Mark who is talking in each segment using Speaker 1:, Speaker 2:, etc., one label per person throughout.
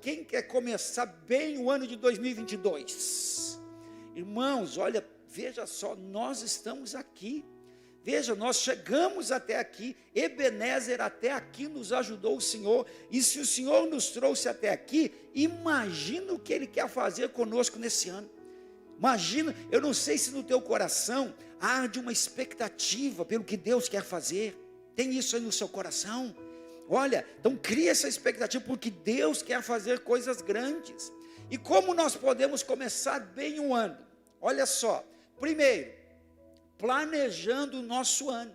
Speaker 1: quem quer começar bem o ano de 2022? Irmãos, olha, veja só, nós estamos aqui. Veja, nós chegamos até aqui, Ebenezer, até aqui nos ajudou o Senhor, e se o Senhor nos trouxe até aqui, imagina o que Ele quer fazer conosco nesse ano. Imagina, eu não sei se no teu coração arde uma expectativa pelo que Deus quer fazer. Tem isso aí no seu coração? Olha, então cria essa expectativa, porque Deus quer fazer coisas grandes. E como nós podemos começar bem um ano? Olha só, primeiro, planejando o nosso ano,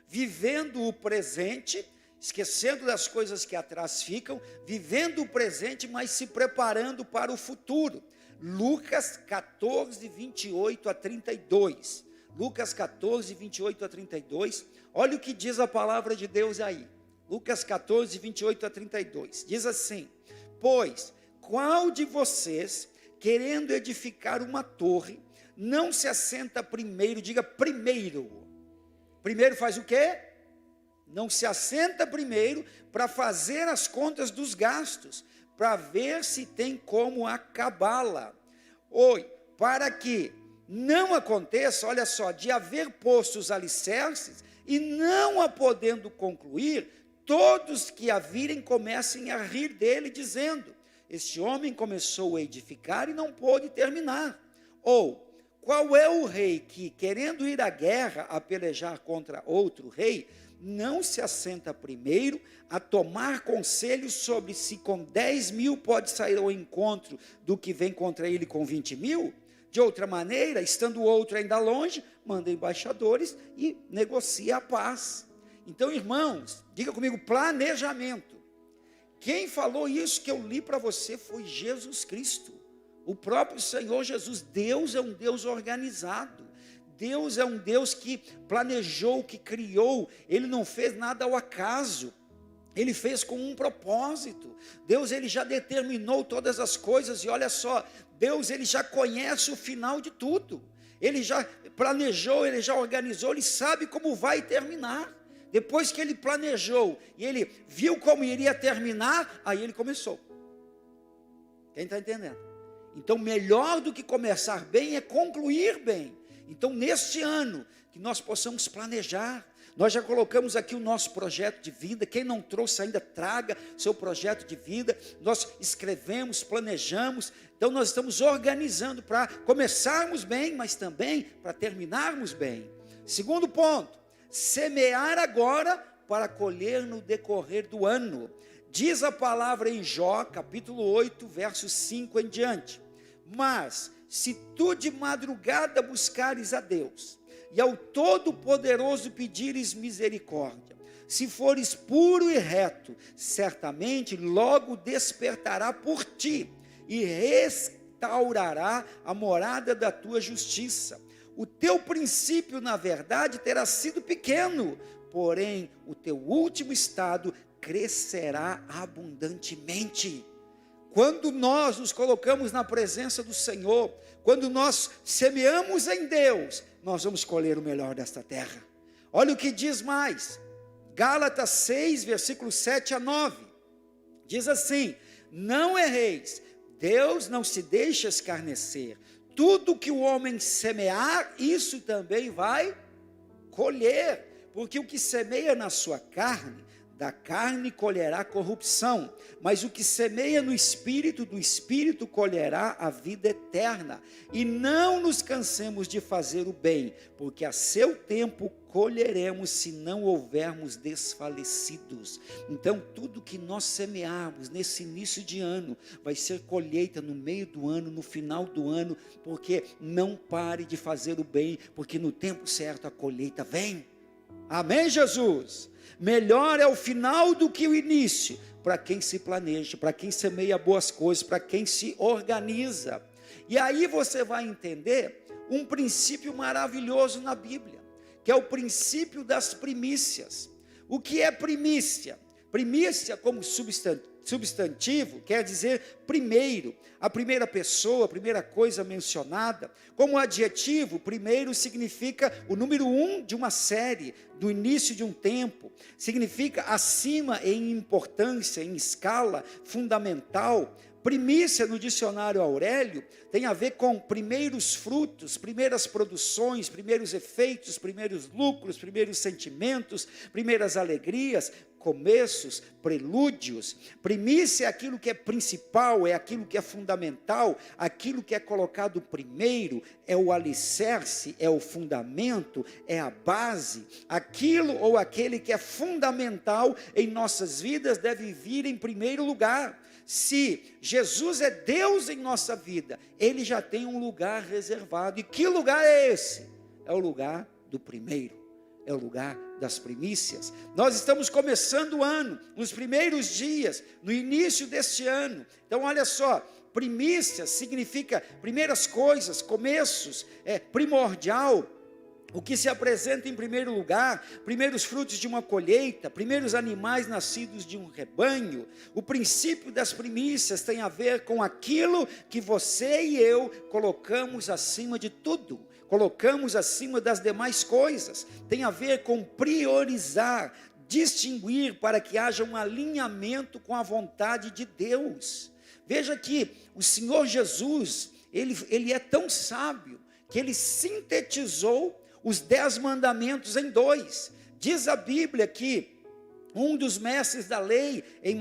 Speaker 1: vivendo o presente, esquecendo das coisas que atrás ficam, vivendo o presente, mas se preparando para o futuro. Lucas 14, 28 a 32. Lucas 14, 28 a 32. Olha o que diz a palavra de Deus aí. Lucas 14, 28 a 32. Diz assim: pois, qual de vocês, querendo edificar uma torre, não se assenta primeiro, diga primeiro. Primeiro faz o quê? Não se assenta primeiro para fazer as contas dos gastos, para ver se tem como acabá-la. Oi, para que não aconteça, olha só, de haver posto os alicerces e não a podendo concluir, todos que a virem comecem a rir dele, dizendo: este homem começou a edificar e não pôde terminar. Ou, qual é o rei que, querendo ir à guerra, a pelejar contra outro rei, não se assenta primeiro a tomar conselho sobre se com 10.000 pode sair ao encontro do que vem contra ele com 20.000? De outra maneira, estando o outro ainda longe, manda embaixadores e negocia a paz. Então, irmãos, diga comigo, planejamento. Quem falou isso que eu li para você foi Jesus Cristo. O próprio Senhor Jesus. Deus é um Deus organizado. Deus é um Deus que planejou, que criou. Ele não fez nada ao acaso. Ele fez com um propósito. Deus, ele já determinou todas as coisas. E olha só, Deus, ele já conhece o final de tudo. Ele já planejou, ele já organizou, ele sabe como vai terminar. Depois que ele planejou e ele viu como iria terminar, aí ele começou. Quem está entendendo? Então, melhor do que começar bem é concluir bem. Então, neste ano, que nós possamos planejar. Nós já colocamos aqui o nosso projeto de vida. Quem não trouxe ainda, traga seu projeto de vida. Nós escrevemos, planejamos. Então, nós estamos organizando para começarmos bem, mas também para terminarmos bem. Segundo ponto, semear agora para colher no decorrer do ano. Diz a palavra em Jó, capítulo 8, verso 5 em diante: mas, se tu de madrugada buscares a Deus, e ao Todo-Poderoso pedires misericórdia, se fores puro e reto, certamente logo despertará por ti, e restaurará a morada da tua justiça. O teu princípio, na verdade, terá sido pequeno, porém, o teu último estado crescerá abundantemente. Quando nós nos colocamos na presença do Senhor, quando nós semeamos em Deus, nós vamos colher o melhor desta terra. Olha o que diz mais, Gálatas 6, versículos 7 a 9, diz assim: não erreis, Deus não se deixa escarnecer, tudo que o homem semear, isso também vai colher, porque o que semeia na sua carne, da carne colherá corrupção, mas o que semeia no Espírito, do Espírito colherá a vida eterna. E não nos cansemos de fazer o bem, porque a seu tempo colheremos, se não houvermos desfalecidos. Então, tudo que nós semearmos nesse início de ano, vai ser colheita no meio do ano, no final do ano, porque não pare de fazer o bem, porque no tempo certo a colheita vem. Amém, Jesus? Melhor é o final do que o início, para quem se planeja, para quem semeia boas coisas, para quem se organiza. E aí você vai entender um princípio maravilhoso na Bíblia, que é o princípio das primícias. O que é primícia? Primícia, como substantivo quer dizer primeiro, a primeira pessoa, a primeira coisa mencionada. Como adjetivo, primeiro significa o número 1 de uma série, do início de um tempo. Significa acima em importância, em escala, fundamental. Primícia, no dicionário Aurélio, tem a ver com primeiros frutos, primeiras produções, primeiros efeitos, primeiros lucros, primeiros sentimentos, primeiras alegrias, começos, prelúdios. Primícia é aquilo que é principal, é aquilo que é fundamental, aquilo que é colocado primeiro, é o alicerce, é o fundamento, é a base. Aquilo ou aquele que é fundamental em nossas vidas deve vir em primeiro lugar. Se Jesus é Deus em nossa vida, Ele já tem um lugar reservado. E que lugar é esse? É o lugar do primeiro, é o lugar das primícias. Nós estamos começando o ano, nos primeiros dias, no início deste ano. Então olha só, primícias significa primeiras coisas, começos, é primordial. O que se apresenta em primeiro lugar, primeiros frutos de uma colheita, primeiros animais nascidos de um rebanho. O princípio das primícias tem a ver com aquilo que você e eu colocamos acima de tudo, colocamos acima das demais coisas. Tem a ver com priorizar, distinguir para que haja um alinhamento com a vontade de Deus. Veja que o Senhor Jesus, ele é tão sábio que ele sintetizou os 10 mandamentos em 2. Diz a Bíblia que um dos mestres da lei, em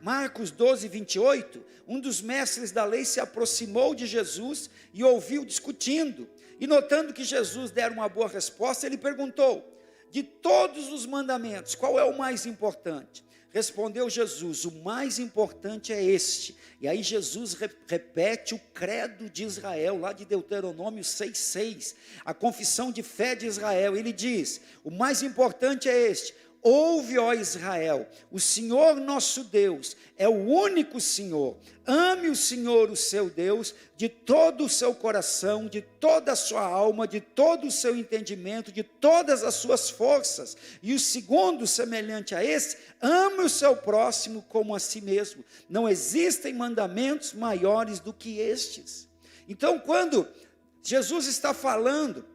Speaker 1: Marcos 12, 28, um dos mestres da lei se aproximou de Jesus e ouviu discutindo. E notando que Jesus dera uma boa resposta, ele perguntou: de todos os mandamentos, qual é o mais importante? Respondeu Jesus: o mais importante é este. E aí Jesus repete o credo de Israel, lá de Deuteronômio 6,6, a confissão de fé de Israel. Ele diz: o mais importante é este: ouve, ó Israel, o Senhor nosso Deus é o único Senhor. Ame o Senhor, o seu Deus, de todo o seu coração, de toda a sua alma, de todo o seu entendimento, de todas as suas forças. E o segundo, semelhante a esse: ame o seu próximo como a si mesmo. Não existem mandamentos maiores do que estes. Então, quando Jesus está falando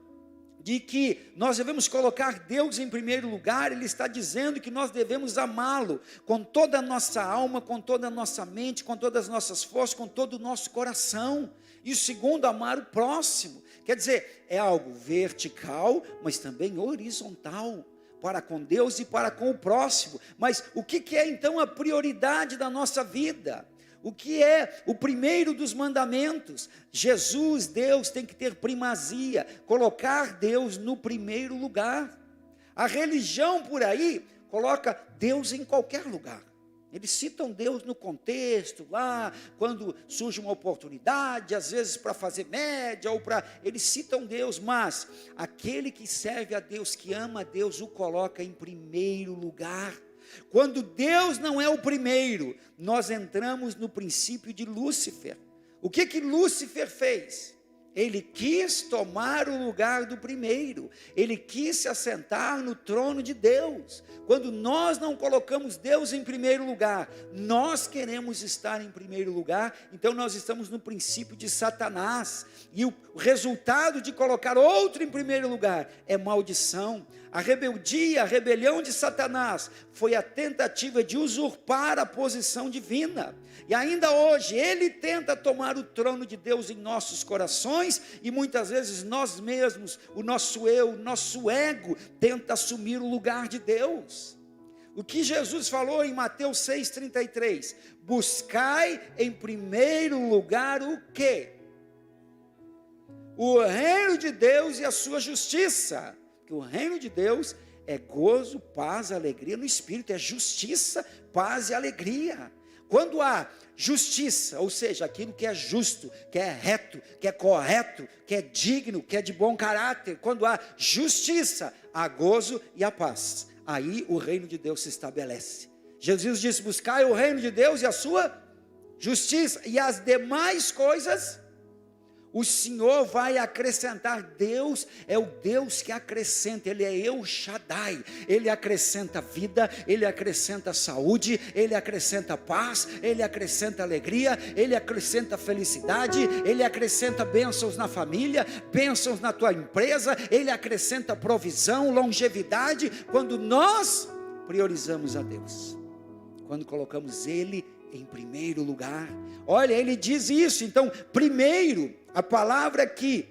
Speaker 1: de que nós devemos colocar Deus em primeiro lugar, Ele está dizendo que nós devemos amá-lo com toda a nossa alma, com toda a nossa mente, com todas as nossas forças, com todo o nosso coração. E o segundo, amar o próximo. Quer dizer, é algo vertical, mas também horizontal, para com Deus e para com o próximo. Mas o que é então a prioridade da nossa vida? O que é o primeiro dos mandamentos? Jesus, Deus, tem que ter primazia, colocar Deus no primeiro lugar. A religião por aí coloca Deus em qualquer lugar. Eles citam Deus no contexto, lá, quando surge uma oportunidade, às vezes para fazer média, ou para... Eles citam Deus, mas aquele que serve a Deus, que ama a Deus, o coloca em primeiro lugar. Quando Deus não é o primeiro, nós entramos no princípio de Lúcifer. O que Lúcifer fez? Ele quis tomar o lugar do primeiro, ele quis se assentar no trono de Deus. Quando nós não colocamos Deus em primeiro lugar, nós queremos estar em primeiro lugar, então nós estamos no princípio de Satanás. E o resultado de colocar outro em primeiro lugar é maldição. A rebeldia, a rebelião de Satanás foi a tentativa de usurpar a posição divina. E ainda hoje ele tenta tomar o trono de Deus em nossos corações, e muitas vezes nós mesmos, o nosso eu, o nosso ego, tenta assumir o lugar de Deus. O que Jesus falou em Mateus 6,33? Buscai em primeiro lugar o quê? O reino de Deus e a sua justiça. Porque o reino de Deus é gozo, paz, alegria no Espírito, é justiça, paz e alegria. Quando há justiça, ou seja, aquilo que é justo, que é reto, que é correto, que é digno, que é de bom caráter, quando há justiça, há gozo e há paz. Aí o reino de Deus se estabelece. Jesus disse: buscai o reino de Deus e a sua justiça, e as demais coisas O Senhor vai acrescentar. Deus é o Deus que acrescenta. Ele é El Shaddai. Ele acrescenta vida, Ele acrescenta saúde, Ele acrescenta paz, Ele acrescenta alegria, Ele acrescenta felicidade, Ele acrescenta bênçãos na família, bênçãos na tua empresa, Ele acrescenta provisão, longevidade, quando nós priorizamos a Deus, quando colocamos Ele em primeiro lugar. Olha, ele diz isso. Então, primeiro, a palavra aqui,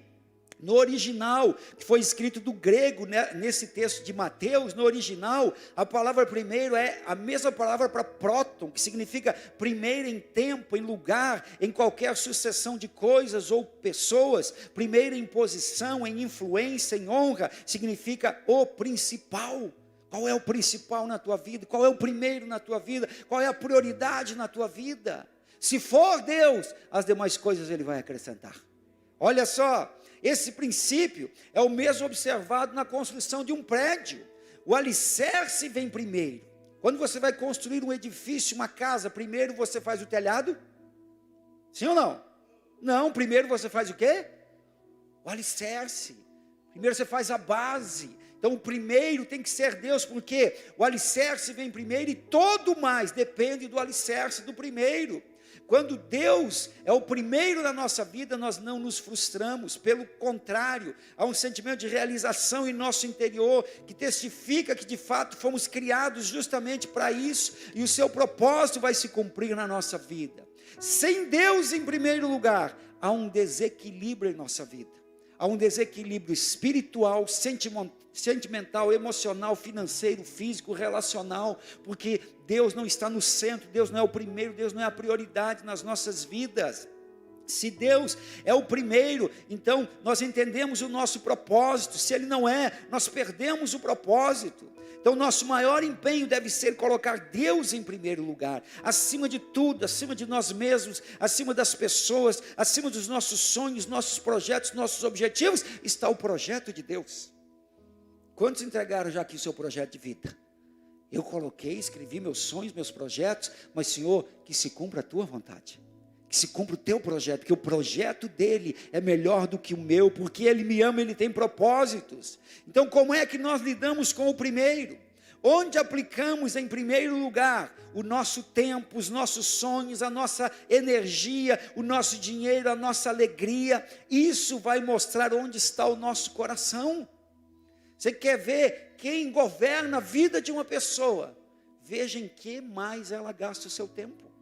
Speaker 1: no original, que foi escrito do grego, né, nesse texto de Mateus, no original, a palavra primeiro é a mesma palavra para próton, que significa primeiro em tempo, em lugar, em qualquer sucessão de coisas ou pessoas. Primeiro em posição, em influência, em honra, significa o principal. Qual é o principal na tua vida? Qual é o primeiro na tua vida? Qual é a prioridade na tua vida? Se for Deus, as demais coisas Ele vai acrescentar. Olha só, esse princípio é o mesmo observado na construção de um prédio. O alicerce vem primeiro. Quando você vai construir um edifício, uma casa, primeiro você faz o telhado? Sim ou não? Não, primeiro você faz o quê? O alicerce. Primeiro você faz a base. Então o primeiro tem que ser Deus, porque o alicerce vem primeiro e todo mais depende do alicerce do primeiro. Quando Deus é o primeiro na nossa vida, nós não nos frustramos, pelo contrário, há um sentimento de realização em nosso interior, que testifica que de fato fomos criados justamente para isso, e o seu propósito vai se cumprir na nossa vida. Sem Deus em primeiro lugar, há um desequilíbrio em nossa vida. Há um desequilíbrio espiritual, sentimental, emocional, financeiro, físico, relacional, porque Deus não está no centro, Deus não é o primeiro, Deus não é a prioridade nas nossas vidas. Se Deus é o primeiro, então nós entendemos o nosso propósito. Se Ele não é, nós perdemos o propósito. Então nosso maior empenho deve ser colocar Deus em primeiro lugar, acima de tudo, acima de nós mesmos, acima das pessoas, acima dos nossos sonhos, nossos projetos, nossos objetivos, está o projeto de Deus. Quantos entregaram já aqui o seu projeto de vida? Eu coloquei, escrevi meus sonhos, meus projetos, mas Senhor, que se cumpra a tua vontade, que se cumpra o teu projeto, porque o projeto dele é melhor do que o meu, porque ele me ama, ele tem propósitos. Então como é que nós lidamos com o primeiro? Onde aplicamos em primeiro lugar o nosso tempo, os nossos sonhos, a nossa energia, o nosso dinheiro, a nossa alegria, isso vai mostrar onde está o nosso coração. Você quer ver quem governa a vida de uma pessoa? Veja em que mais ela gasta o seu tempo.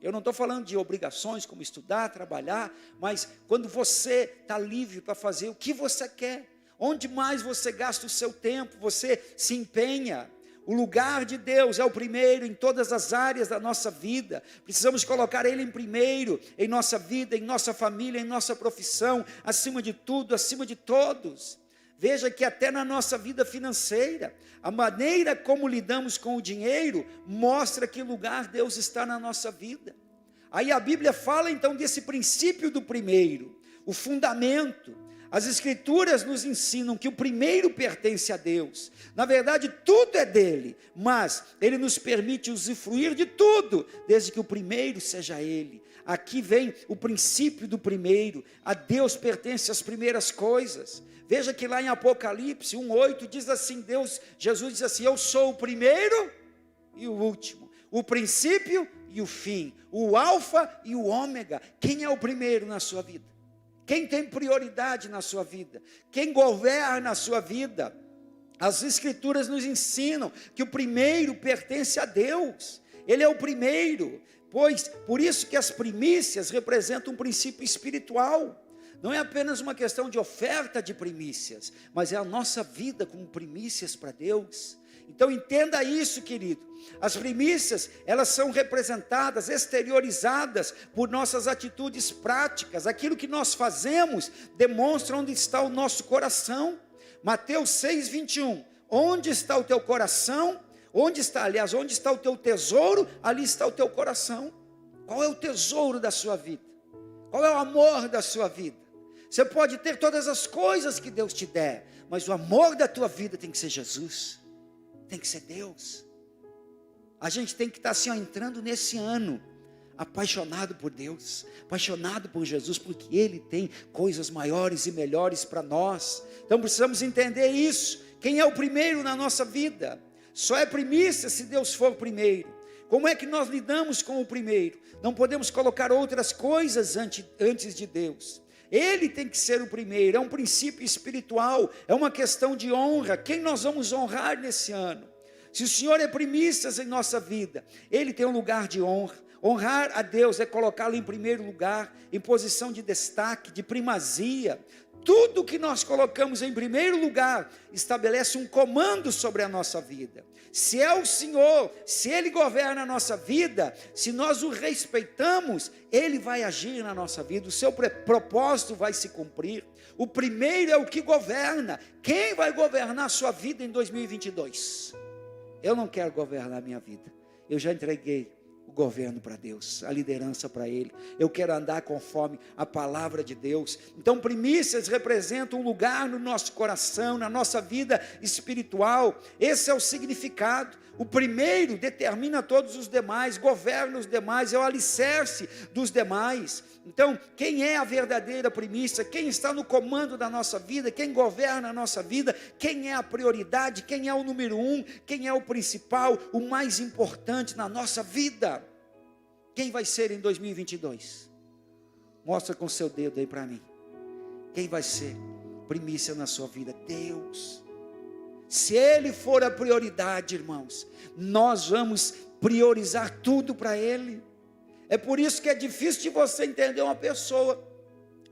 Speaker 1: Eu não estou falando de obrigações como estudar, trabalhar, mas quando você está livre para fazer o que você quer, onde mais você gasta o seu tempo, você se empenha. O lugar de Deus é o primeiro em todas as áreas da nossa vida. Precisamos colocar Ele em primeiro, em nossa vida, em nossa família, em nossa profissão, acima de tudo, acima de todos. Veja que até na nossa vida financeira, a maneira como lidamos com o dinheiro, mostra que lugar Deus está na nossa vida. Aí a Bíblia fala então desse princípio do primeiro, o fundamento. As Escrituras nos ensinam que o primeiro pertence a Deus. Na verdade, tudo é dele, mas Ele nos permite usufruir de tudo, desde que o primeiro seja Ele. Aqui vem o princípio do primeiro. A Deus pertence as primeiras coisas. Veja que lá em Apocalipse 1:8 diz assim, Jesus diz assim, eu sou o primeiro e o último, o princípio e o fim, o alfa e o ômega. Quem é o primeiro na sua vida? Quem tem prioridade na sua vida? Quem governa a sua vida? As Escrituras nos ensinam que o primeiro pertence a Deus. Ele é o primeiro, pois por isso que as primícias representam um princípio espiritual. Não é apenas uma questão de oferta de primícias, mas é a nossa vida como primícias para Deus. Então entenda isso, querido. As primícias, elas são representadas, exteriorizadas por nossas atitudes práticas. Aquilo que nós fazemos demonstra onde está o nosso coração. Mateus 6:21. Onde está o teu coração? Onde está o teu tesouro? Ali está o teu coração. Qual é o tesouro da sua vida? Qual é o amor da sua vida? Você pode ter todas as coisas que Deus te der, mas o amor da tua vida tem que ser Jesus, tem que ser Deus. A gente tem que estar assim, entrando nesse ano, apaixonado por Deus, apaixonado por Jesus, porque Ele tem coisas maiores e melhores para nós. Então precisamos entender isso. Quem é o primeiro na nossa vida? Só é primícia se Deus for primeiro. Como é que nós lidamos com o primeiro? Não podemos colocar outras coisas antes de Deus. Ele tem que ser o primeiro, é um princípio espiritual, é uma questão de honra. Quem nós vamos honrar nesse ano? Se o Senhor é primícias em nossa vida, Ele tem um lugar de honra. Honrar a Deus é colocá-lo em primeiro lugar, em posição de destaque, de primazia. Tudo que nós colocamos em primeiro lugar estabelece um comando sobre a nossa vida. Se é o Senhor, se Ele governa a nossa vida, se nós o respeitamos, Ele vai agir na nossa vida, o seu propósito vai se cumprir. O primeiro é o que governa. Quem vai governar a sua vida em 2022? Eu não quero governar a minha vida, eu já entreguei o governo para Deus, a liderança para Ele. Eu quero andar conforme a palavra de Deus. Então primícias representam um lugar no nosso coração, na nossa vida espiritual. Esse é o significado. O primeiro determina todos os demais, governa os demais, é o alicerce dos demais. Então, quem é a verdadeira primícia? Quem está no comando da nossa vida? Quem governa a nossa vida? Quem é a prioridade? Quem é o número um? Quem é o principal? O mais importante na nossa vida? Quem vai ser em 2022? Mostra com seu dedo aí para mim. Quem vai ser primícia na sua vida? Deus. Se Ele for a prioridade, irmãos, nós vamos priorizar tudo para Ele. É por isso que é difícil de você entender uma pessoa,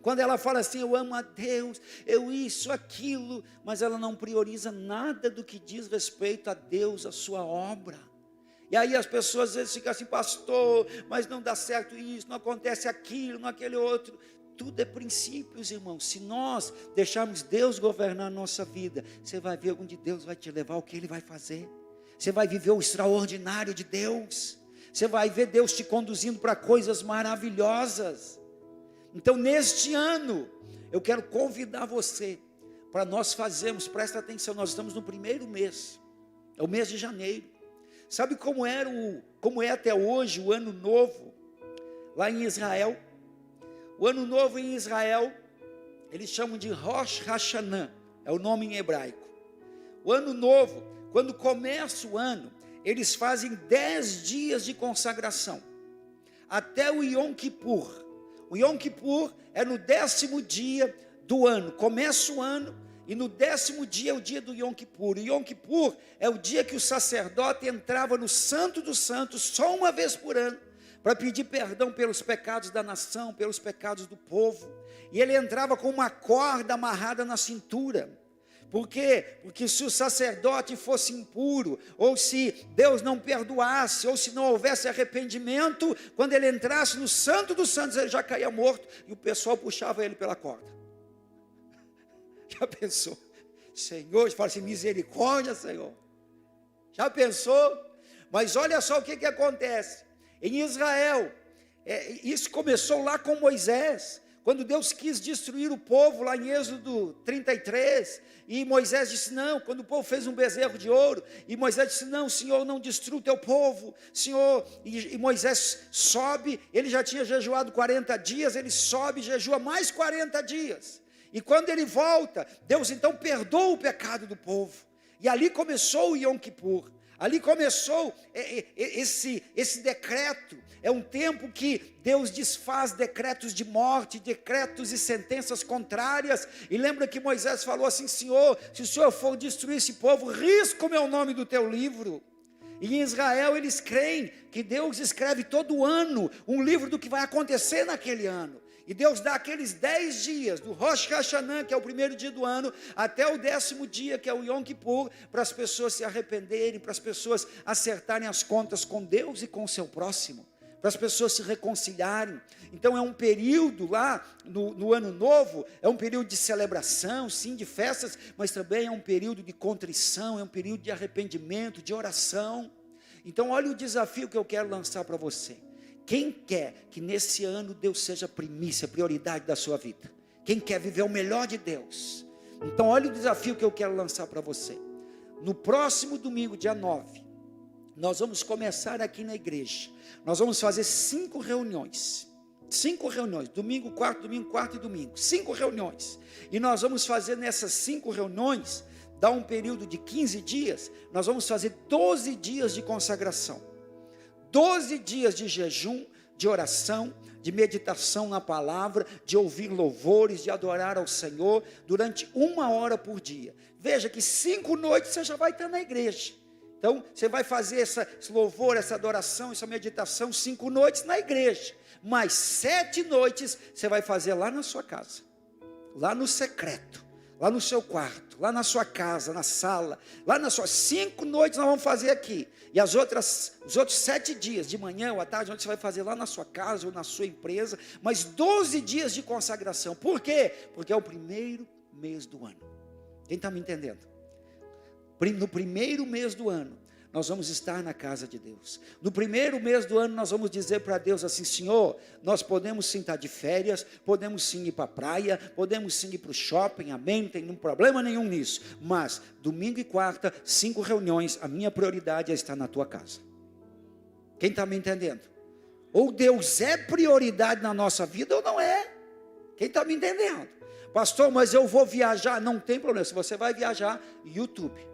Speaker 1: quando ela fala assim, eu amo a Deus, eu isso, aquilo, mas ela não prioriza nada do que diz respeito a Deus, a sua obra. E aí as pessoas às vezes ficam assim, pastor, mas não dá certo isso, não acontece aquilo, não aquele outro. Tudo é princípios, irmãos. Se nós deixarmos Deus governar a nossa vida, você vai ver onde Deus vai te levar, o que Ele vai fazer. Você vai viver o extraordinário de Deus. Você vai ver Deus te conduzindo para coisas maravilhosas. Então neste ano, eu quero convidar você, para nós fazermos, presta atenção, nós estamos no primeiro mês, é o mês de janeiro. Sabe como é até hoje o ano novo, lá em Israel? O ano novo em Israel, eles chamam de Rosh Hashanah, é o nome em hebraico. O ano novo, quando começa o ano, eles fazem 10 dias de consagração, até o Yom Kippur. O Yom Kippur é no 10º dia do ano, começa o ano, e no 10º dia é o dia do Yom Kippur. O Yom Kippur é o dia que o sacerdote entrava no Santo dos Santos, só uma vez por ano, para pedir perdão pelos pecados da nação, pelos pecados do povo. E ele entrava com uma corda amarrada na cintura. Por quê? Porque se o sacerdote fosse impuro, ou se Deus não perdoasse, ou se não houvesse arrependimento, quando ele entrasse no Santo dos Santos, ele já caía morto, e o pessoal puxava ele pela corda. Já pensou? Senhor, fala assim, misericórdia, Senhor. Já pensou? Mas olha só o que acontece. Em Israel, isso começou lá com Moisés, quando Deus quis destruir o povo, lá em Êxodo 33, e Moisés disse não, quando o povo fez um bezerro de ouro, e Moisés disse não, Senhor, não destrua o teu povo, Senhor, e Moisés sobe, ele já tinha jejuado 40 dias, ele sobe e jejua mais 40 dias, e quando ele volta, Deus então perdoa o pecado do povo, e ali começou o Yom Kippur. Ali começou esse decreto. É um tempo que Deus desfaz decretos de morte, decretos e sentenças contrárias. E lembra que Moisés falou assim, Senhor, se o Senhor for destruir esse povo, risca o meu nome do teu livro. E em Israel eles creem que Deus escreve todo ano um livro do que vai acontecer naquele ano. E Deus dá aqueles 10 dias, do Rosh Hashanah, que é o primeiro dia do ano, até o 10º dia, que é o Yom Kippur, para as pessoas se arrependerem, para as pessoas acertarem as contas com Deus e com o seu próximo, para as pessoas se reconciliarem. Então é um período lá, no ano novo, é um período de celebração, sim, de festas, mas também é um período de contrição, é um período de arrependimento, de oração. Então olha o desafio que eu quero lançar para você. Quem quer que nesse ano Deus seja primícia, prioridade da sua vida? Quem quer viver o melhor de Deus? Então olha o desafio que eu quero lançar para você. No próximo domingo, dia 9, nós vamos começar aqui na igreja. Nós vamos fazer 5 reuniões. 5 reuniões, domingo, quarto e domingo. 5 reuniões. E nós vamos fazer nessas 5 reuniões, dá um período de 15 dias, nós vamos fazer 12 dias de consagração. 12 dias de jejum, de oração, de meditação na palavra, de ouvir louvores, de adorar ao Senhor, durante 1 hora por dia. Veja que 5 noites você já vai estar na igreja. Então, você vai fazer esse louvor, essa adoração, essa meditação, 5 noites na igreja. Mais 7 noites você vai fazer lá na sua casa, lá no secreto, lá no seu quarto, lá na sua casa, na sala, lá nas suas 5 noites nós vamos fazer aqui. E os outros 7 dias, de manhã ou à tarde, onde você vai fazer lá na sua casa ou na sua empresa, mais 12 dias de consagração. Por quê? Porque é o primeiro mês do ano. Quem está me entendendo? No primeiro mês do ano, nós vamos estar na casa de Deus. No primeiro mês do ano, nós vamos dizer para Deus assim: Senhor, nós podemos sim estar de férias, podemos sim ir para a praia, podemos sim ir para o shopping, amém, não tem problema nenhum nisso, mas domingo e quarta, 5 reuniões, a minha prioridade é estar na tua casa. Quem está me entendendo? Ou Deus é prioridade na nossa vida ou não é. Quem está me entendendo? Pastor, mas eu vou viajar, não tem problema, se você vai viajar, YouTube,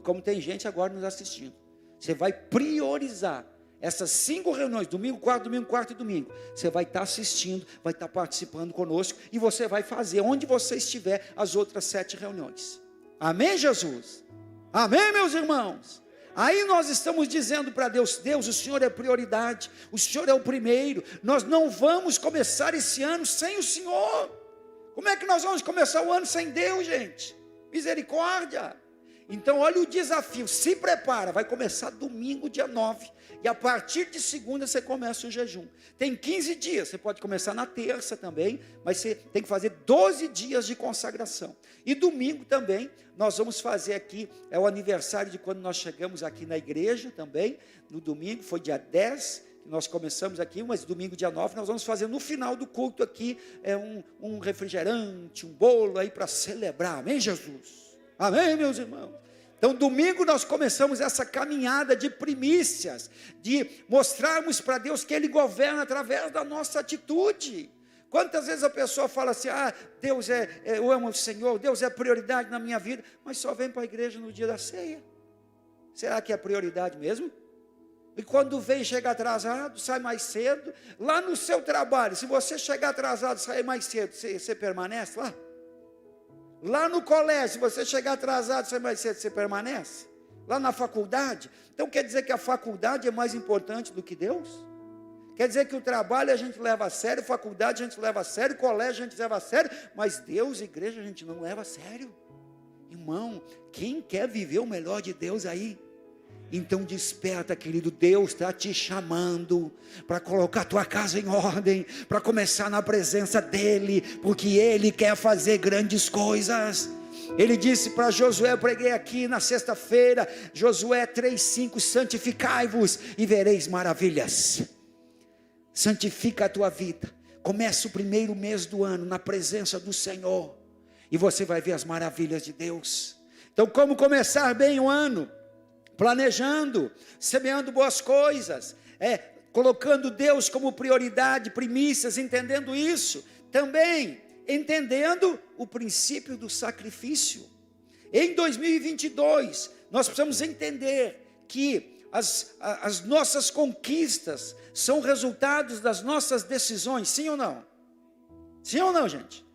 Speaker 1: como tem gente agora nos assistindo, você vai priorizar essas 5 reuniões, domingo, quarto e domingo, você vai estar assistindo, vai estar participando conosco, e você vai fazer, onde você estiver, as outras 7 reuniões, amém, Jesus? Amém, meus irmãos? Aí nós estamos dizendo para Deus: Deus, o Senhor é prioridade, o Senhor é o primeiro, nós não vamos começar esse ano sem o Senhor. Como é que nós vamos começar o ano sem Deus, gente? Misericórdia! Então olha o desafio, se prepara, vai começar domingo, dia 9, e a partir de segunda você começa o jejum. Tem 15 dias, você pode começar na terça também, mas você tem que fazer 12 dias de consagração. E domingo também, nós vamos fazer aqui, é o aniversário de quando nós chegamos aqui na igreja também, no domingo, foi dia 10, nós começamos aqui, mas domingo, dia 9, nós vamos fazer no final do culto aqui, um refrigerante, um bolo aí para celebrar, amém, Jesus? Amém, meus irmãos? Então domingo nós começamos essa caminhada de primícias, de mostrarmos para Deus que Ele governa através da nossa atitude. Quantas vezes a pessoa fala assim: Deus eu amo o Senhor, Deus é prioridade na minha vida, mas só vem para a igreja no dia da ceia. Será que é prioridade mesmo? E quando vem, chega atrasado, sai mais cedo, lá no seu trabalho, se você chegar atrasado, sair mais cedo, você permanece lá? Lá no colégio, se você chegar atrasado, sair mais cedo, você permanece? Lá na faculdade? Então quer dizer que a faculdade é mais importante do que Deus? Quer dizer que o trabalho a gente leva a sério, faculdade a gente leva a sério, colégio a gente leva a sério, mas Deus, igreja, a gente não leva a sério. Irmão, quem quer viver o melhor de Deus aí? Então desperta, querido, Deus está te chamando para colocar a tua casa em ordem, para começar na presença dEle, porque Ele quer fazer grandes coisas. Ele disse para Josué, eu preguei aqui na sexta-feira, Josué 3:5, santificai-vos e vereis maravilhas. Santifica a tua vida, começa o primeiro mês do ano na presença do Senhor, e você vai ver as maravilhas de Deus. Então como começar bem o ano? Planejando, semeando boas coisas, colocando Deus como prioridade, primícias, entendendo isso, também entendendo o princípio do sacrifício. Em 2022, nós precisamos entender que as nossas conquistas são resultados das nossas decisões, sim ou não? Sim ou não, gente?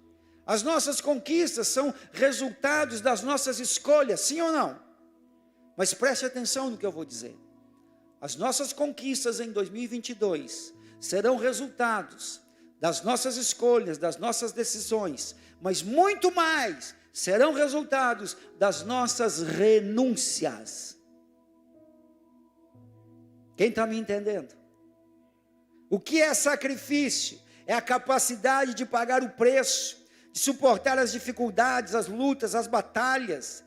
Speaker 1: As nossas conquistas são resultados das nossas escolhas, sim ou não? Mas preste atenção no que eu vou dizer. As nossas conquistas em 2022 serão resultados das nossas escolhas, das nossas decisões, mas muito mais serão resultados das nossas renúncias. Quem está me entendendo? O que é sacrifício? É a capacidade de pagar o preço, de suportar as dificuldades, as lutas, as batalhas.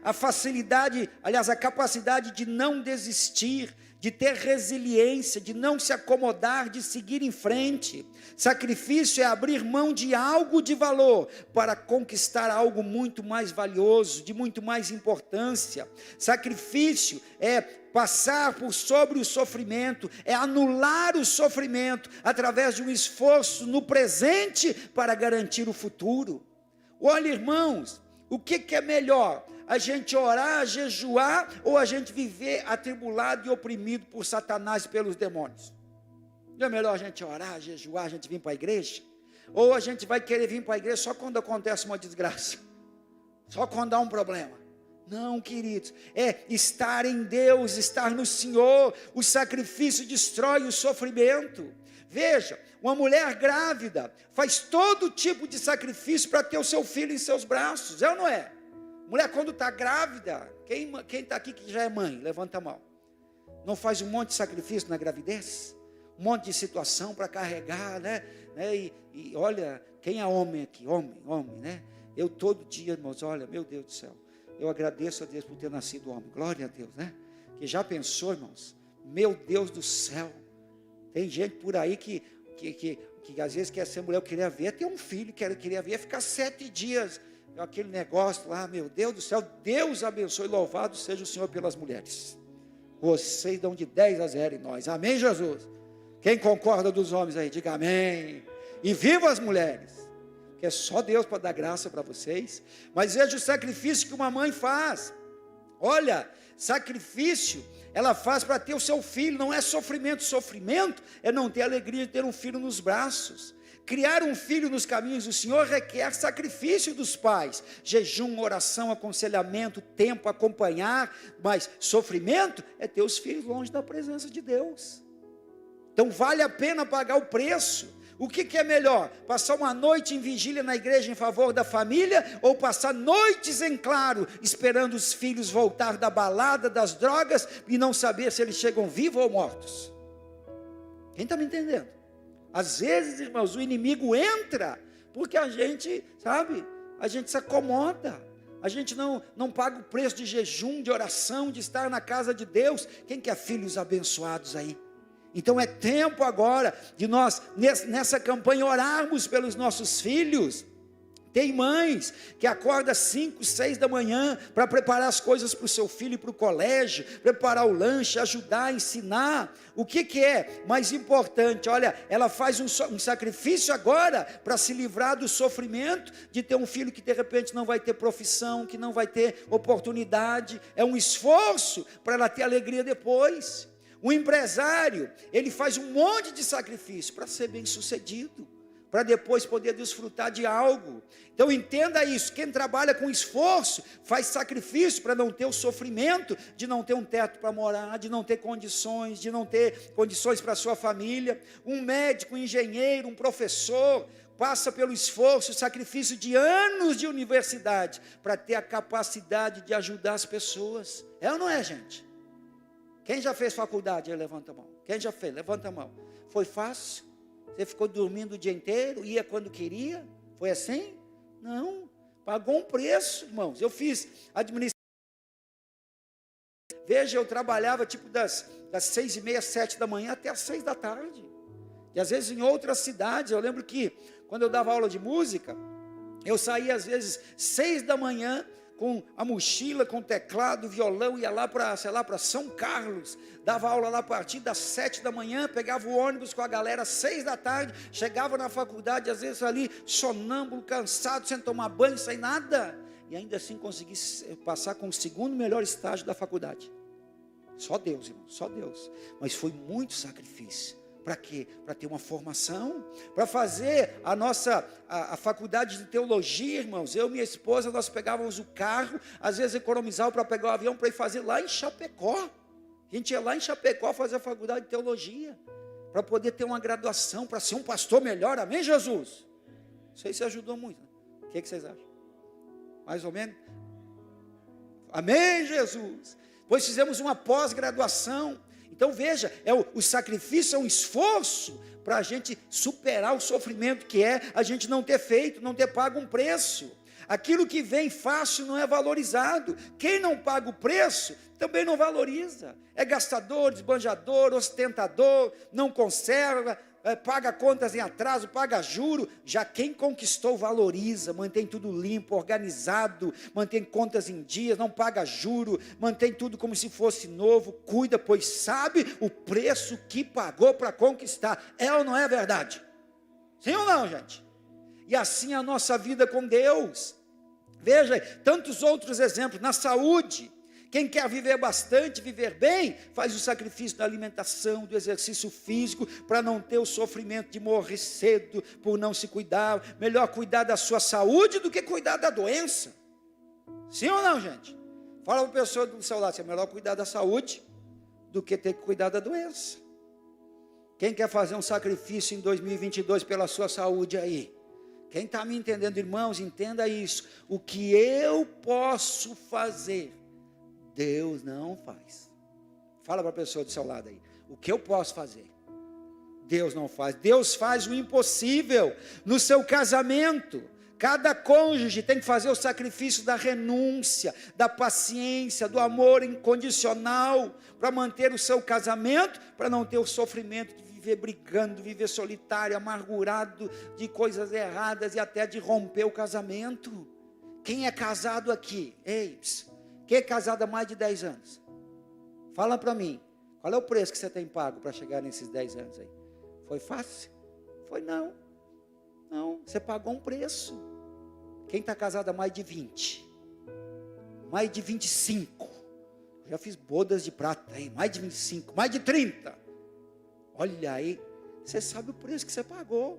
Speaker 1: A facilidade, aliás, a capacidade de não desistir, de ter resiliência, de não se acomodar, de seguir em frente. Sacrifício é abrir mão de algo de valor para conquistar algo muito mais valioso, de muito mais importância. Sacrifício é passar por sobre o sofrimento, é anular o sofrimento através de um esforço no presente para garantir o futuro. Olha, irmãos, o que é melhor? A gente orar, jejuar, ou a gente viver atribulado e oprimido por Satanás e pelos demônios? Não é melhor a gente orar, jejuar, a gente vir para a igreja? Ou a gente vai querer vir para a igreja só quando acontece uma desgraça? Só quando há um problema? Não, queridos, é estar em Deus, estar no Senhor. O sacrifício destrói o sofrimento. Veja, uma mulher grávida faz todo tipo de sacrifício para ter o seu filho em seus braços, é ou não é? Mulher, quando está grávida, quem está aqui que já é mãe? Levanta a mão. Não faz um monte de sacrifício na gravidez? Um monte de situação para carregar, né? E olha, quem é homem aqui? Homem, né? Eu todo dia, irmãos, olha, meu Deus do céu, eu agradeço a Deus por ter nascido homem, glória a Deus, né? Que já pensou, irmãos, meu Deus do céu, tem gente por aí que às vezes quer ser mulher, eu queria ver ter um filho, queria ver ficar 7 dias, aquele negócio lá, meu Deus do céu, Deus abençoe, louvado seja o Senhor pelas mulheres, vocês dão de 10 a 0 em nós, amém, Jesus? Quem concorda dos homens aí, diga amém, e viva as mulheres, que é só Deus para dar graça para vocês. Mas veja o sacrifício que uma mãe faz, olha, sacrifício, ela faz para ter o seu filho, não é sofrimento é não ter a alegria de ter um filho nos braços. Criar um filho nos caminhos do Senhor requer sacrifício dos pais, jejum, oração, aconselhamento, tempo, acompanhar, mas sofrimento é ter os filhos longe da presença de Deus. Então vale a pena pagar o preço. O que é melhor? Passar uma noite em vigília na igreja em favor da família, ou passar noites em claro, esperando os filhos voltar da balada, das drogas, e não saber se eles chegam vivos ou mortos? Quem está me entendendo? Às vezes, irmãos, o inimigo entra, porque a gente, sabe, a gente se acomoda, a gente não paga o preço de jejum, de oração, de estar na casa de Deus. Quem quer filhos abençoados aí? Então é tempo agora de nós, nessa campanha, orarmos pelos nossos filhos. Tem mães que acordam às 5, 6 da manhã para preparar as coisas para o seu filho, para o colégio, preparar o lanche, ajudar, ensinar. O que é mais importante? Olha, ela faz um sacrifício agora para se livrar do sofrimento de ter um filho que de repente não vai ter profissão, que não vai ter oportunidade. É um esforço para ela ter alegria depois. O empresário, ele faz um monte de sacrifício para ser bem sucedido, para depois poder desfrutar de algo. Então entenda isso, quem trabalha com esforço, faz sacrifício para não ter o sofrimento de não ter um teto para morar, de não ter condições, para a sua família. Um médico, um engenheiro, um professor, passa pelo esforço, sacrifício de anos de universidade, para ter a capacidade de ajudar as pessoas. É ou não é, gente? Quem já fez faculdade? Levanta a mão. Quem já fez? Levanta a mão. Foi fácil? Você ficou dormindo o dia inteiro? Ia quando queria? Foi assim? Não. Pagou um preço, irmãos. Eu fiz administração. Veja, eu trabalhava tipo das 6h30, 7 da manhã até as 6 da tarde. E às vezes em outras cidades. Eu lembro que quando eu dava aula de música, eu saía às vezes 6 da manhã, com a mochila, com o teclado, violão, ia lá para, para São Carlos, dava aula lá a partir das 7 da manhã, pegava o ônibus com a galera às 6 da tarde, chegava na faculdade, às vezes ali, sonâmbulo, cansado, sem tomar banho, sem nada, e ainda assim consegui passar com o segundo melhor estágio da faculdade. Só Deus, irmão, só Deus. Mas foi muito sacrifício. Para quê? Para ter uma formação, para fazer a faculdade de teologia, irmãos. Eu e minha esposa, nós pegávamos o carro, às vezes economizava para pegar o avião para ir fazer lá em Chapecó. A gente ia lá em Chapecó fazer a faculdade de teologia, para poder ter uma graduação, para ser um pastor melhor, amém, Jesus? Isso aí se ajudou muito, né? O que vocês acham? Mais ou menos? Amém, Jesus? Pois fizemos uma pós-graduação. Então veja, o sacrifício é um esforço para a gente superar o sofrimento que é a gente não ter feito, não ter pago um preço. Aquilo que vem fácil não é valorizado. Quem não paga o preço, também não valoriza. É gastador, esbanjador, ostentador, não conserva, paga contas em atraso, paga juro. Já quem conquistou valoriza, mantém tudo limpo, organizado, mantém contas em dias, não paga juro, mantém tudo como se fosse novo, cuida, pois sabe o preço que pagou para conquistar. É ou não é verdade? Sim ou não, gente? E assim a nossa vida com Deus. Veja, tantos outros exemplos. Na saúde, quem quer viver bastante, viver bem, faz o sacrifício da alimentação, do exercício físico, para não ter o sofrimento de morrer cedo, por não se cuidar. Melhor cuidar da sua saúde do que cuidar da doença. Sim ou não, gente? Fala para a pessoa do seu lado, é melhor cuidar da saúde do que ter que cuidar da doença. Quem quer fazer um sacrifício em 2022 pela sua saúde aí? Quem está me entendendo, irmãos, entenda isso. O que eu posso fazer, Deus não faz. Fala para a pessoa do seu lado aí. O que eu posso fazer, Deus não faz. Deus faz o impossível. No seu casamento, cada cônjuge tem que fazer o sacrifício da renúncia, da paciência, do amor incondicional, para manter o seu casamento, para não ter o sofrimento de viver brigando, viver solitário, amargurado, de coisas erradas e até de romper o casamento. Quem é casado aqui? Ei, quem é casado há mais de 10 anos? Fala para mim, qual é o preço que você tem pago para chegar nesses 10 anos aí? Foi fácil? Foi não. Não, você pagou um preço. Quem está casado há mais de 20? Mais de 25? Já fiz bodas de prata aí, mais de 25, mais de 30. Olha aí, você sabe o preço que você pagou.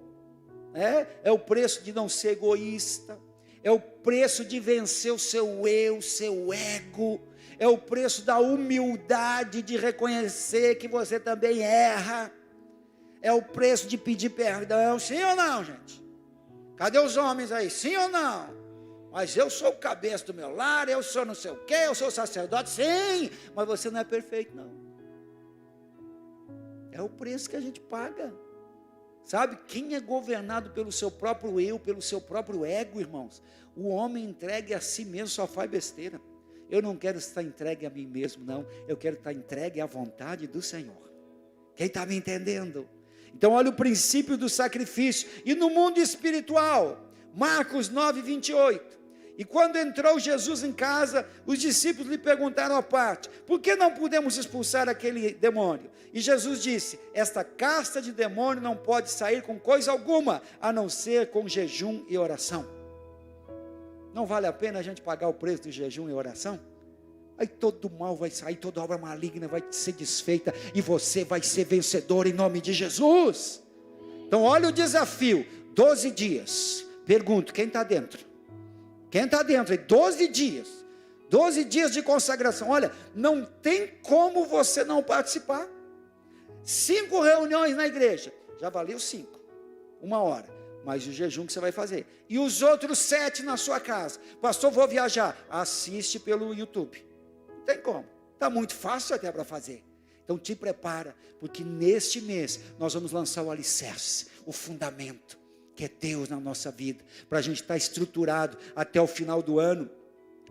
Speaker 1: É o preço de não ser egoísta. É o preço de vencer o seu eu, o seu ego. É o preço da humildade de reconhecer que você também erra. É o preço de pedir perdão. Sim ou não, gente? Cadê os homens aí? Sim ou não? Mas eu sou o cabeça do meu lar, eu sou não sei o quê, eu sou sacerdote. Sim, mas você não é perfeito, não. É o preço que a gente paga. Sabe, quem é governado pelo seu próprio eu, pelo seu próprio ego, irmãos? O homem entregue a si mesmo só faz besteira. Eu não quero estar entregue a mim mesmo, não. Eu quero estar entregue à vontade do Senhor. Quem está me entendendo? Então olha o princípio do sacrifício. E no mundo espiritual, Marcos 9, 28. E quando entrou Jesus em casa, os discípulos lhe perguntaram à parte: por que não podemos expulsar aquele demônio? E Jesus disse: esta casta de demônio não pode sair com coisa alguma, a não ser com jejum e oração. Não vale a pena a gente pagar o preço do jejum e oração? Aí todo mal vai sair, toda obra maligna vai ser desfeita, e você vai ser vencedor em nome de Jesus. Então olha o desafio, 12 dias, pergunto, quem está dentro? Quem está dentro? 12 dias, 12 dias de consagração. Olha, não tem como você não participar. 5 reuniões na igreja, já valeu 5, 1 hora, mas o jejum que você vai fazer. E os outros 7 na sua casa. Pastor, vou viajar, assiste pelo YouTube. Não tem como, está muito fácil até para fazer. Então te prepara, porque neste mês nós vamos lançar o alicerce, o fundamento, que é Deus na nossa vida, para a gente estar estruturado até o final do ano.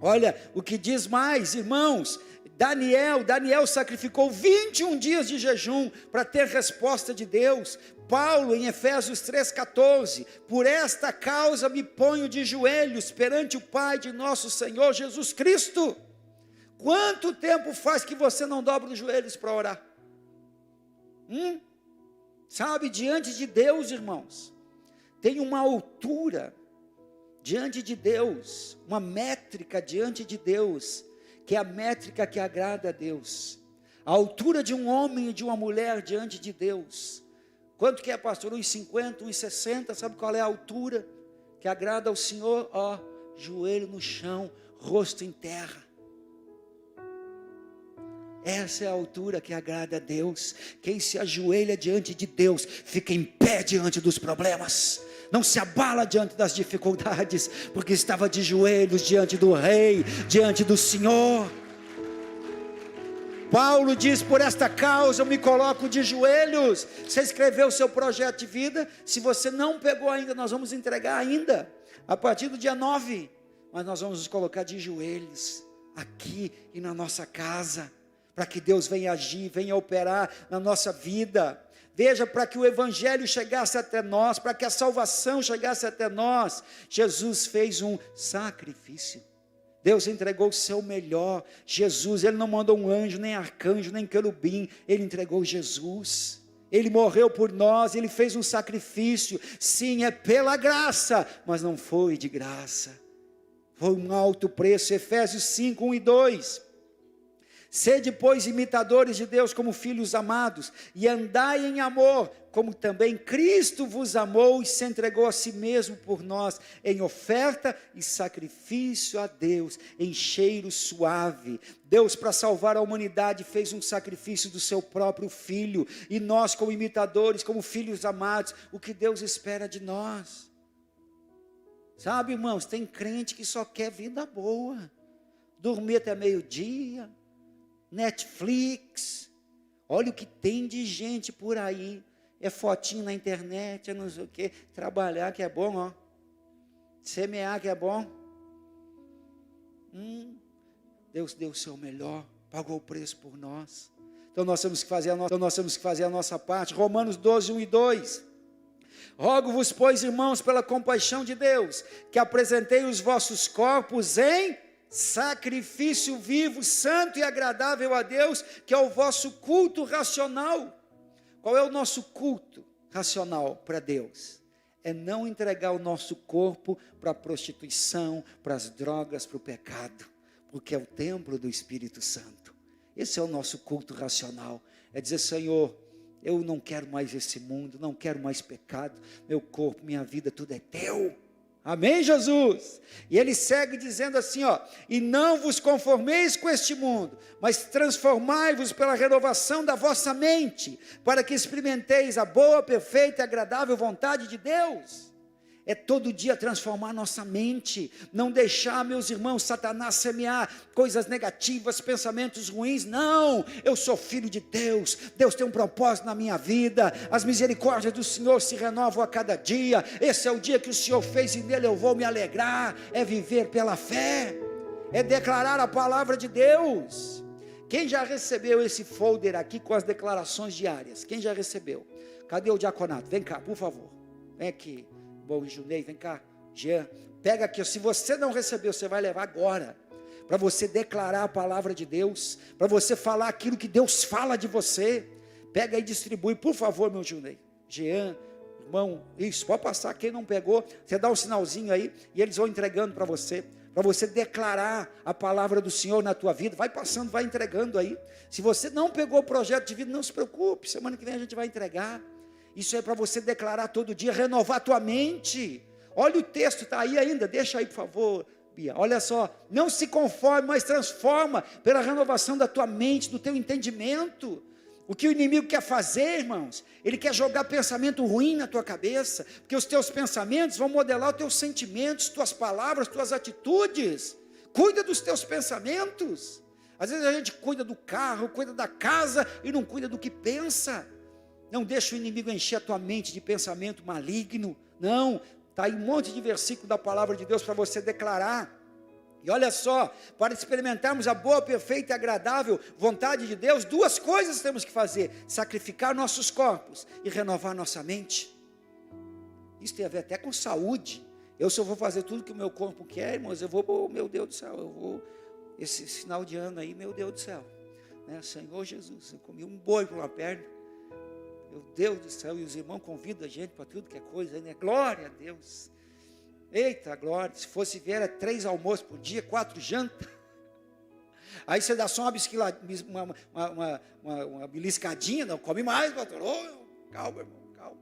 Speaker 1: Olha o que diz mais, irmãos. Daniel sacrificou 21 dias de jejum para ter resposta de Deus. Paulo em Efésios 3,14, por esta causa me ponho de joelhos perante o Pai de nosso Senhor Jesus Cristo. Quanto tempo faz que você não dobra os joelhos para orar? Sabe, diante de Deus, irmãos, tem uma altura diante de Deus, uma métrica diante de Deus, que é a métrica que agrada a Deus. A altura de um homem e de uma mulher diante de Deus. Quanto que é, pastor? 1,50, 1,60, sabe qual é a altura que agrada ao Senhor? Joelho no chão, rosto em terra. Essa é a altura que agrada a Deus. Quem se ajoelha diante de Deus, fica em pé diante dos problemas, não se abala diante das dificuldades, porque estava de joelhos diante do Rei, diante do Senhor. Paulo diz: por esta causa eu me coloco de joelhos. Você escreveu o seu projeto de vida? Se você não pegou ainda, nós vamos entregar ainda, a partir do dia 9, mas nós vamos nos colocar de joelhos aqui e na nossa casa, para que Deus venha agir, venha operar na nossa vida. Veja, para que o evangelho chegasse até nós, para que a salvação chegasse até nós, Jesus fez um sacrifício. Deus entregou o seu melhor. Jesus, Ele não mandou um anjo, nem arcanjo, nem querubim, Ele entregou Jesus. Ele morreu por nós, Ele fez um sacrifício. Sim, é pela graça, mas não foi de graça. Foi um alto preço. Efésios 5, 1 e 2. Sede, pois, imitadores de Deus como filhos amados, e andai em amor, como também Cristo vos amou e se entregou a si mesmo por nós, em oferta e sacrifício a Deus, em cheiro suave. Deus, para salvar a humanidade, fez um sacrifício do seu próprio Filho, e nós, como imitadores, como filhos amados, o que Deus espera de nós? Sabe, irmãos, tem crente que só quer vida boa, dormir até meio-dia, Netflix, olha o que tem de gente por aí, é fotinho na internet, é não sei o que, trabalhar que é bom, ó, semear que é bom, Deus deu o seu melhor, pagou o preço por nós, então nós temos que fazer a nossa parte. Romanos 12, 1 e 2, rogo-vos, pois, irmãos, pela compaixão de Deus, que apresentei os vossos corpos em sacrifício vivo, santo e agradável a Deus, que é o vosso culto racional. Qual é o nosso culto racional para Deus? É não entregar o nosso corpo para a prostituição, para as drogas, para o pecado, porque é o templo do Espírito Santo. Esse é o nosso culto racional, é dizer: Senhor, eu não quero mais esse mundo, não quero mais pecado, meu corpo, minha vida, tudo é teu. Amém, Jesus? E ele segue dizendo assim, ó: e não vos conformeis com este mundo, mas transformai-vos pela renovação da vossa mente, para que experimenteis a boa, perfeita e agradável vontade de Deus. É todo dia transformar nossa mente, não deixar, meus irmãos, Satanás semear coisas negativas, pensamentos ruins. Não, eu sou filho de Deus, Deus tem um propósito na minha vida, as misericórdias do Senhor se renovam a cada dia, esse é o dia que o Senhor fez e nele eu vou me alegrar. É viver pela fé, é declarar a palavra de Deus. Quem já recebeu esse folder aqui com as declarações diárias? Quem já recebeu? Cadê o diaconato? Vem cá, por favor, vem aqui. Bom, Junei, vem cá, Jean, pega aqui, se você não recebeu, você vai levar agora, para você declarar a palavra de Deus, para você falar aquilo que Deus fala de você. Pega e distribui, por favor, meu Junei, Jean, irmão, isso, pode passar, quem não pegou, você dá um sinalzinho aí, e eles vão entregando para você declarar a palavra do Senhor na tua vida. Vai passando, vai entregando aí. Se você não pegou o projeto de vida, não se preocupe, semana que vem a gente vai entregar. Isso é para você declarar todo dia, renovar a tua mente. Olha o texto, está aí ainda, deixa aí por favor, Bia. Olha só, não se conforme, mas transforma pela renovação da tua mente, do teu entendimento. O que o inimigo quer fazer, irmãos? Ele quer jogar pensamento ruim na tua cabeça, porque os teus pensamentos vão modelar os teus sentimentos, tuas palavras, tuas atitudes. Cuida dos teus pensamentos. Às vezes a gente cuida do carro, cuida da casa e não cuida do que pensa. Não deixa o inimigo encher a tua mente de pensamento maligno. Não, está aí um monte de versículo da palavra de Deus para você declarar. E olha só, para experimentarmos a boa, perfeita e agradável vontade de Deus, duas coisas temos que fazer: sacrificar nossos corpos e renovar nossa mente. Isso tem a ver até com saúde. Eu só vou fazer tudo que o meu corpo quer, irmãos, eu vou, meu Deus do céu, eu vou, esse final de ano aí, meu Deus do céu, né? Senhor Jesus, eu comi um boi por uma perna. Meu Deus do céu, e os irmãos convidam a gente para tudo que é coisa, né? Glória a Deus, eita glória, se fosse ver era 3 almoços por dia, 4 jantas, aí você dá só uma beliscadinha, não come mais, pastor. Oh, calma, irmão, calma.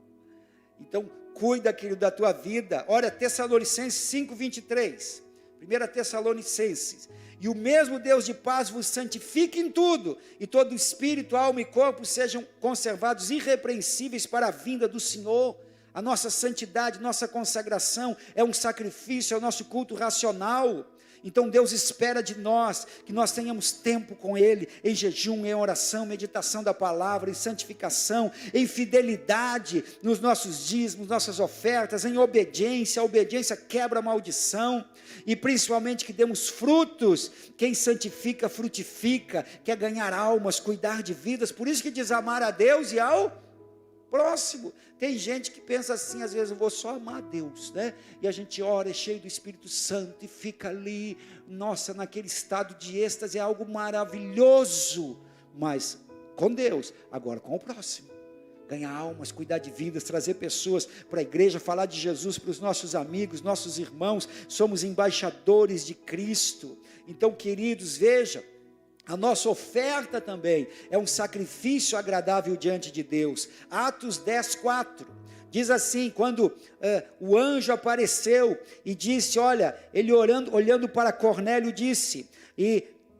Speaker 1: Então, cuida, querido, da tua vida. Olha, Tessalonicenses 5:23, 1 Tessalonicenses: e o mesmo Deus de paz vos santifique em tudo, e todo espírito, alma e corpo sejam conservados irrepreensíveis para a vinda do Senhor. A nossa santidade, nossa consagração é um sacrifício, é o nosso culto racional. Então Deus espera de nós que nós tenhamos tempo com Ele, em jejum, em oração, meditação da palavra, em santificação, em fidelidade nos nossos dízimos, nossas ofertas, em obediência. A obediência quebra a maldição, e principalmente que demos frutos. Quem santifica, frutifica, quer ganhar almas, cuidar de vidas. Por isso que diz amar a Deus e ao próximo. Tem gente que pensa assim, às vezes, eu vou só amar a Deus, né? E a gente ora, é cheio do Espírito Santo, e fica ali, nossa, naquele estado de êxtase, é algo maravilhoso, mas com Deus, agora com o próximo. Ganhar almas, cuidar de vidas, trazer pessoas para a igreja, falar de Jesus para os nossos amigos, nossos irmãos. Somos embaixadores de Cristo. Então, queridos, veja, a nossa oferta também é um sacrifício agradável diante de Deus. Atos 10:4 diz assim: quando o anjo apareceu e disse, olha, ele olhando para Cornélio disse,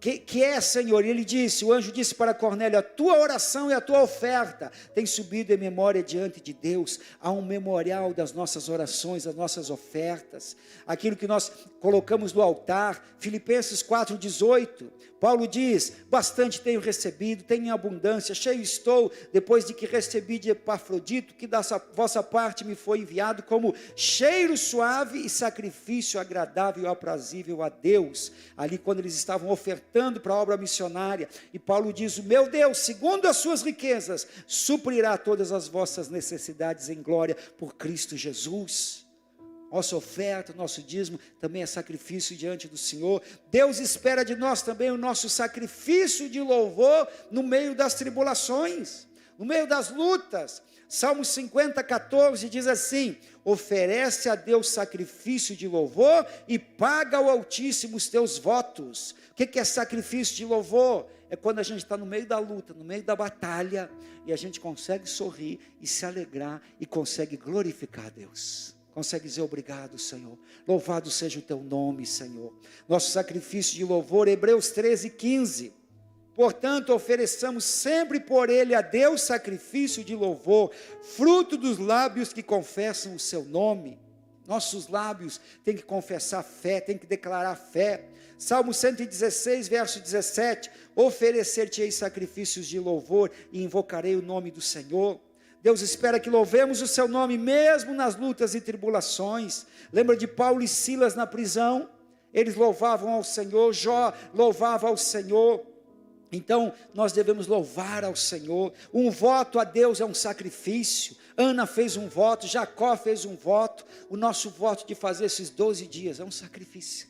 Speaker 1: que é, Senhor? E ele disse, o anjo disse para Cornélio, a tua oração e a tua oferta tem subido em memória diante de Deus. Há um memorial das nossas orações, das nossas ofertas, aquilo que nós colocamos no altar. Filipenses 4:18, Paulo diz, bastante tenho recebido, tenho em abundância, cheio estou, depois de que recebi de Epafrodito, que da vossa parte me foi enviado como cheiro suave e sacrifício agradável e aprazível a Deus. Ali quando eles estavam ofertando para a obra missionária, e Paulo diz, o meu Deus, segundo as suas riquezas, suprirá todas as vossas necessidades em glória por Cristo Jesus. Nossa oferta, nosso dízimo também é sacrifício diante do Senhor. Deus espera de nós também o nosso sacrifício de louvor no meio das tribulações, no meio das lutas. Salmo 50:14 diz assim, oferece a Deus sacrifício de louvor e paga ao Altíssimo os teus votos. O que é sacrifício de louvor? É quando a gente está no meio da luta, no meio da batalha, e a gente consegue sorrir e se alegrar e consegue glorificar a Deus. Consegue dizer obrigado, Senhor. Louvado seja o teu nome, Senhor. Nosso sacrifício de louvor, Hebreus 13:15. Portanto, ofereçamos sempre por ele a Deus sacrifício de louvor, fruto dos lábios que confessam o seu nome. Nossos lábios têm que confessar fé, têm que declarar fé. Salmo 116, verso 17. Oferecer-te-ei sacrifícios de louvor e invocarei o nome do Senhor. Deus espera que louvemos o seu nome mesmo nas lutas e tribulações. Lembra de Paulo e Silas na prisão? Eles louvavam ao Senhor, Jó louvava ao Senhor. Então nós devemos louvar ao Senhor. Um voto a Deus é um sacrifício. Ana fez um voto, Jacó fez um voto. O nosso voto de fazer esses 12 dias é um sacrifício.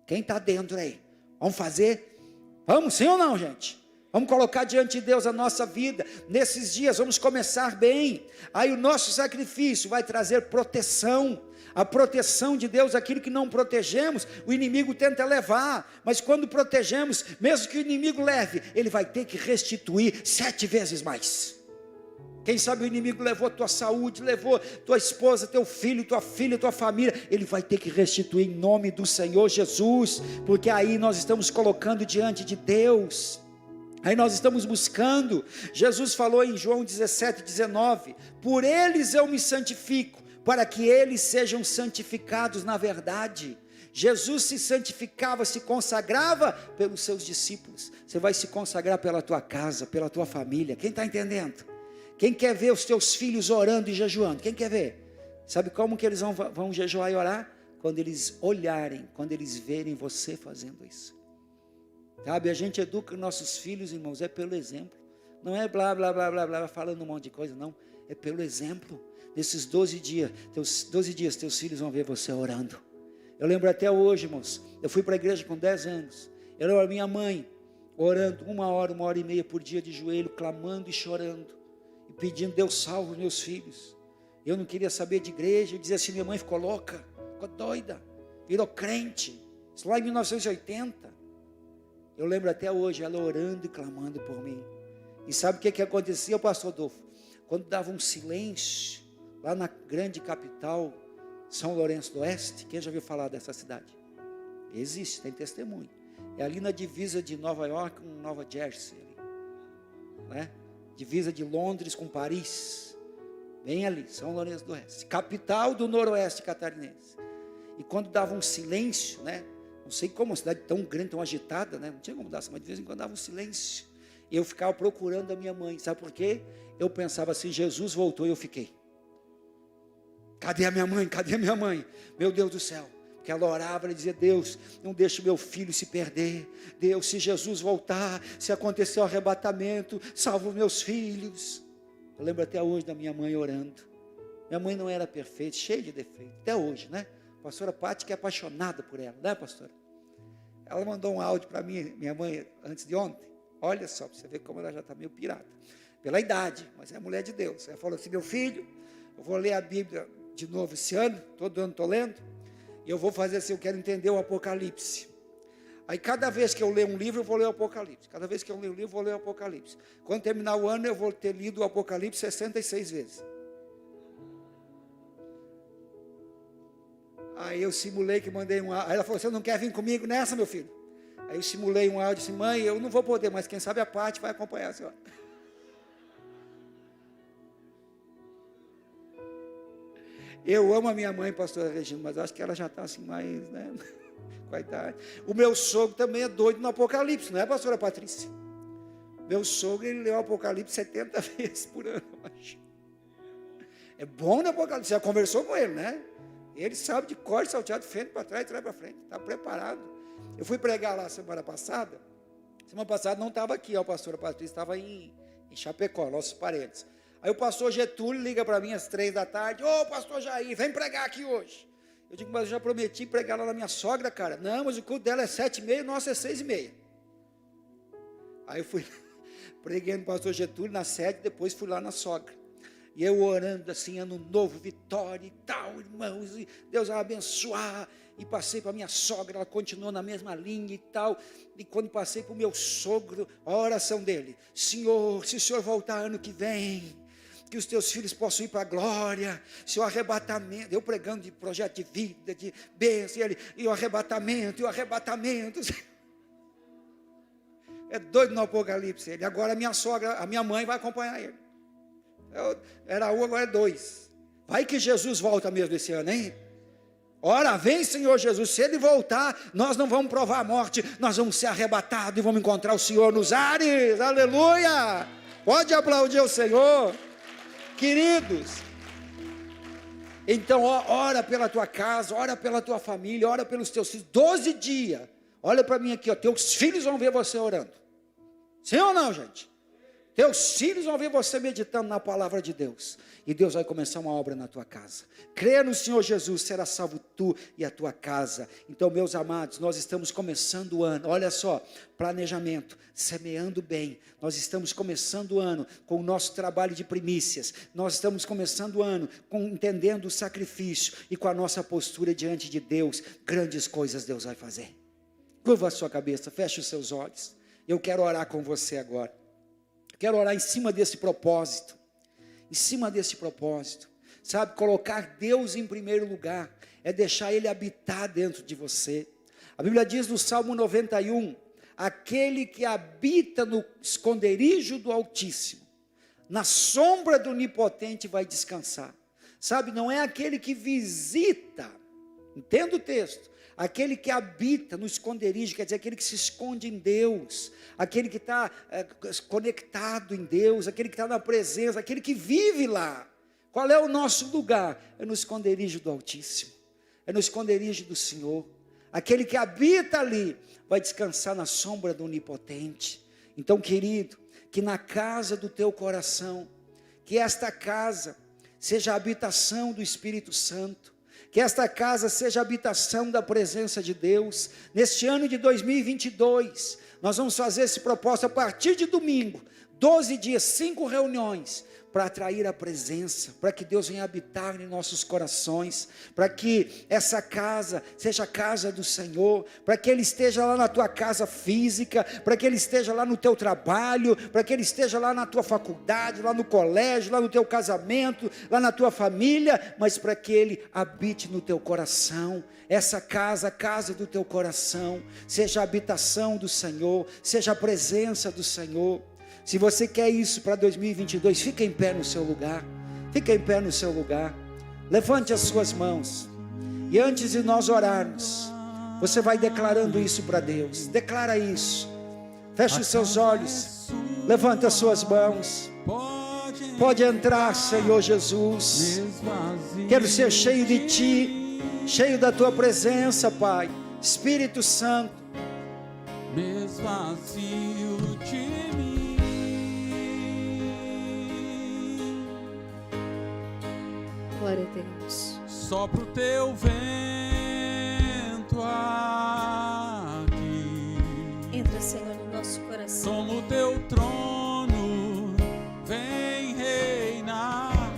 Speaker 1: Quem está dentro aí? Vamos fazer? Vamos, sim ou não, gente? Vamos colocar diante de Deus a nossa vida, nesses dias vamos começar bem, aí o nosso sacrifício vai trazer proteção, a proteção de Deus. Aquilo que não protegemos, o inimigo tenta levar, mas quando protegemos, mesmo que o inimigo leve, ele vai ter que restituir 7 vezes mais. Quem sabe o inimigo levou tua saúde, levou tua esposa, teu filho, tua filha, tua família, ele vai ter que restituir em nome do Senhor Jesus, porque aí nós estamos colocando diante de Deus. Aí nós estamos buscando. Jesus falou em João 17:19, por eles eu me santifico, para que eles sejam santificados na verdade. Jesus se santificava, se consagrava pelos seus discípulos. Você vai se consagrar pela tua casa, pela tua família. Quem está entendendo? Quem quer ver os teus filhos orando e jejuando? Quem quer ver? Sabe como que eles vão jejuar e orar? Quando eles olharem, quando eles verem você fazendo isso. Sabe, a gente educa nossos filhos, irmãos, é pelo exemplo. Não é blá, blá, blá, blá, blá, falando um monte de coisa, não. É pelo exemplo. Nesses 12 dias, teus filhos vão ver você orando. Eu lembro até hoje, irmãos, eu fui para a igreja com 10 anos. Eu lembro a minha mãe orando 1 hora e meia por dia de joelho, clamando e chorando. E pedindo, Deus salve os meus filhos. Eu não queria saber de igreja. Eu dizia assim, minha mãe ficou louca, ficou doida, virou crente. Isso lá em 1980. Eu lembro até hoje, ela orando e clamando por mim. E sabe o que acontecia, pastor Adolfo? Quando dava um silêncio, lá na grande capital, São Lourenço do Oeste, quem já ouviu falar dessa cidade? Existe, tem testemunho. É ali na divisa de Nova York com Nova Jersey, né? Divisa de Londres com Paris, bem ali, São Lourenço do Oeste, capital do Noroeste catarinense. E quando dava um silêncio, né? Não sei como, uma cidade tão grande, tão agitada, né? Não tinha como dar, mas de vez em quando dava um silêncio. E eu ficava procurando a minha mãe. Sabe por quê? Eu pensava assim, Jesus voltou e eu fiquei. Cadê a minha mãe? Cadê a minha mãe? Meu Deus do céu. Porque ela orava, ela dizia, Deus, não deixe o meu filho se perder. Deus, se Jesus voltar, se acontecer o arrebatamento, salva os meus filhos. Eu lembro até hoje da minha mãe orando. Minha mãe não era perfeita, cheia de defeitos. Até hoje, né? A pastora Pati, que é apaixonada por ela, né, pastora? Ela mandou um áudio para mim, minha mãe, antes de ontem. Olha só, para você ver como ela já está meio pirata. Pela idade, mas é mulher de Deus. Ela falou assim, meu filho, eu vou ler a Bíblia de novo esse ano, todo ano estou lendo, e eu vou fazer assim, eu quero entender o Apocalipse. Aí cada vez que eu ler um livro, eu vou ler o Apocalipse. Cada vez que eu ler um livro, eu vou ler o Apocalipse. Quando terminar o ano, eu vou ter lido o Apocalipse 66 vezes. Aí eu simulei que mandei um áudio. Aí ela falou, você não quer vir comigo nessa, meu filho? Aí eu simulei um áudio e disse, mãe, eu não vou poder, mas quem sabe a Pati vai acompanhar a senhora. Eu amo a minha mãe, pastora Regina, mas acho que ela já está assim mais, né, com a idade. O meu sogro também é doido no Apocalipse, não é, pastora Patrícia? Meu sogro, ele lê o Apocalipse 70 vezes por ano, eu acho. É bom no Apocalipse, você já conversou com ele, né? Ele sabe de cor, salteado, de frente para trás, de trás para frente, está preparado. Eu fui pregar lá semana passada não estava aqui, ó, a pastora Patrícia, estava em Chapecó, nossos parentes. Aí o pastor Getúlio liga para mim às 3 da tarde, ô pastor Jair, vem pregar aqui hoje. Eu digo, mas eu já prometi pregar lá na minha sogra, cara. Não, mas o culto dela é 7h30, o nosso é 6h30. Aí eu fui, preguei no pastor Getúlio na sede, depois fui lá na sogra. E eu orando assim, ano novo, vitória e tal, irmãos, e Deus vai abençoar. E passei para a minha sogra, ela continuou na mesma linha e tal. E quando passei para o meu sogro, a oração dele, Senhor, se o Senhor voltar ano que vem, que os teus filhos possam ir para a glória, se o arrebatamento, eu pregando de projeto de vida, de bênção, e o arrebatamento, é doido no Apocalipse, ele, agora a minha sogra, a minha mãe vai acompanhar ele, era um, agora é 2, vai que Jesus volta mesmo esse ano, hein? Ora, vem Senhor Jesus, se Ele voltar, nós não vamos provar a morte, nós vamos ser arrebatados e vamos encontrar o Senhor nos ares, aleluia, pode aplaudir o Senhor, queridos. Então ora pela tua casa, ora pela tua família, ora pelos teus filhos, 12 dias, olha para mim aqui, ó, teus filhos vão ver você orando, sim ou não, gente? Teus filhos vão ver você meditando na palavra de Deus, e Deus vai começar uma obra na tua casa. Crê no Senhor Jesus, será salvo tu e a tua casa. Então, meus amados, nós estamos começando o ano, olha só, planejamento, semeando bem. Nós estamos começando o ano com o nosso trabalho de primícias, nós estamos começando o ano entendendo o sacrifício, e com a nossa postura diante de Deus, grandes coisas Deus vai fazer. Curva a sua cabeça, feche os seus olhos, eu quero orar com você agora. Quero orar em cima desse propósito, sabe, colocar Deus em primeiro lugar, é deixar Ele habitar dentro de você. A Bíblia diz no Salmo 91, aquele que habita no esconderijo do Altíssimo, na sombra do Onipotente vai descansar, sabe, não é aquele que visita, entenda o texto, aquele que habita no esconderijo, quer dizer, aquele que se esconde em Deus, aquele que está conectado em Deus, aquele que está na presença, aquele que vive lá. Qual é o nosso lugar? É no esconderijo do Altíssimo, é no esconderijo do Senhor. Aquele que habita ali vai descansar na sombra do Onipotente. Então, querido, que na casa do teu coração, que esta casa seja a habitação do Espírito Santo, que esta casa seja a habitação da presença de Deus. Neste ano de 2022, nós vamos fazer esse propósito a partir de domingo, 12 dias, 5 reuniões, para atrair a presença, para que Deus venha habitar em nossos corações, para que essa casa seja a casa do Senhor, para que Ele esteja lá na tua casa física, para que Ele esteja lá no teu trabalho, para que Ele esteja lá na tua faculdade, lá no colégio, lá no teu casamento, lá na tua família, mas para que Ele habite no teu coração. Essa casa, a casa do teu coração, seja a habitação do Senhor, seja a presença do Senhor. Se você quer isso para 2022, fica em pé no seu lugar, levante as suas mãos, e antes de nós orarmos, Você vai declarando isso para Deus. Declara isso. Feche os seus olhos. Levanta as suas mãos. Pode entrar, Senhor Jesus. Quero ser cheio de Ti, cheio da Tua presença, Pai. Espírito Santo.
Speaker 2: Me esvazio de mim.
Speaker 3: Glória a Deus.
Speaker 2: Sopra o Teu vento aqui.
Speaker 3: Entra, Senhor, no nosso coração.
Speaker 2: Toma o Teu trono, vem reinar.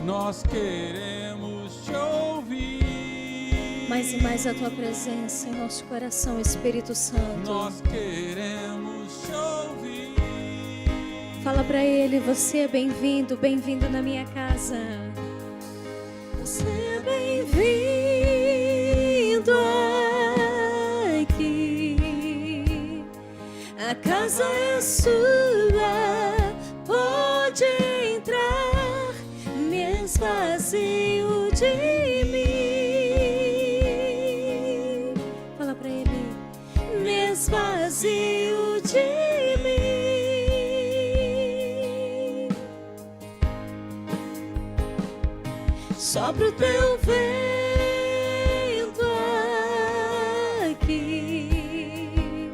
Speaker 2: Nós queremos Te ouvir.
Speaker 3: Mais e mais a Tua presença em nosso coração, Espírito Santo.
Speaker 2: Nós queremos Te ouvir.
Speaker 3: Fala para Ele, você é bem-vindo, bem-vindo na minha casa. Você é bem-vindo aqui. A casa é sua, pode entrar. Me esvazio de mim. Fala para Ele, me esvazio de mim. Sopra o Teu vento aqui.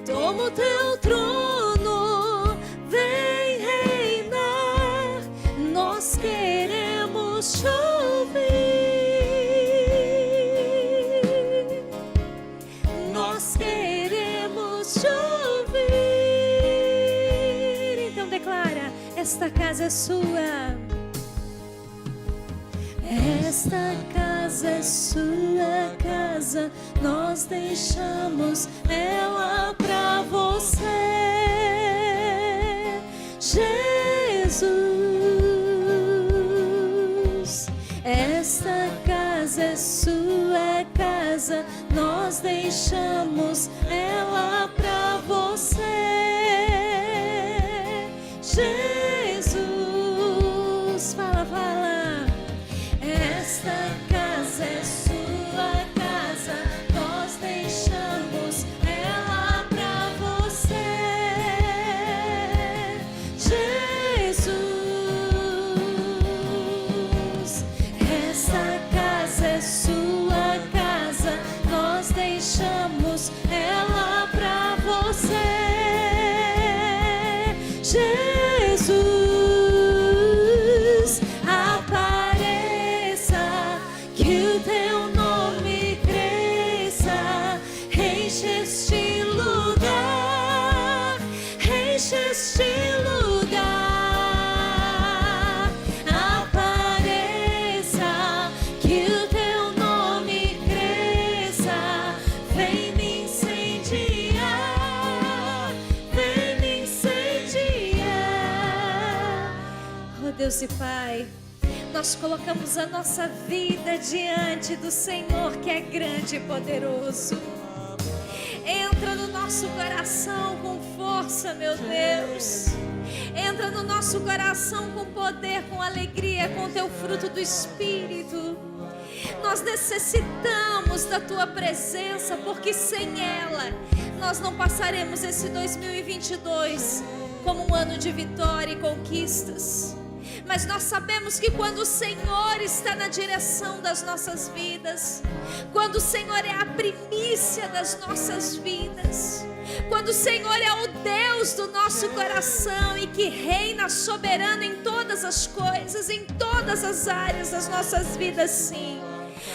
Speaker 3: Toma o Teu trono, vem reinar. Nós queremos Te ouvir. Nós queremos Te ouvir. Então declara: esta casa é sua. Esta casa é sua casa, nós deixamos ela pra você, Jesus. Esta casa é sua casa, nós deixamos ela pra você, Jesus. Fala, fala. Esta casa é sua casa, nós deixamos ela pra você, Jesus. Esta casa é sua casa, nós deixamos ela pra você, Jesus. Deus e Pai, nós colocamos a nossa vida diante do Senhor, que é grande e poderoso. Entra no nosso coração com força, meu Deus. Entra no nosso coração com poder, com alegria, com o Teu fruto do Espírito. Nós necessitamos da Tua presença, porque sem ela nós não passaremos esse 2022 como um ano de vitória e conquistas. Mas nós sabemos que quando o Senhor está na direção das nossas vidas, quando o Senhor é a primícia das nossas vidas, quando o Senhor é o Deus do nosso coração e que reina soberano em todas as coisas, em todas as áreas das nossas vidas, sim,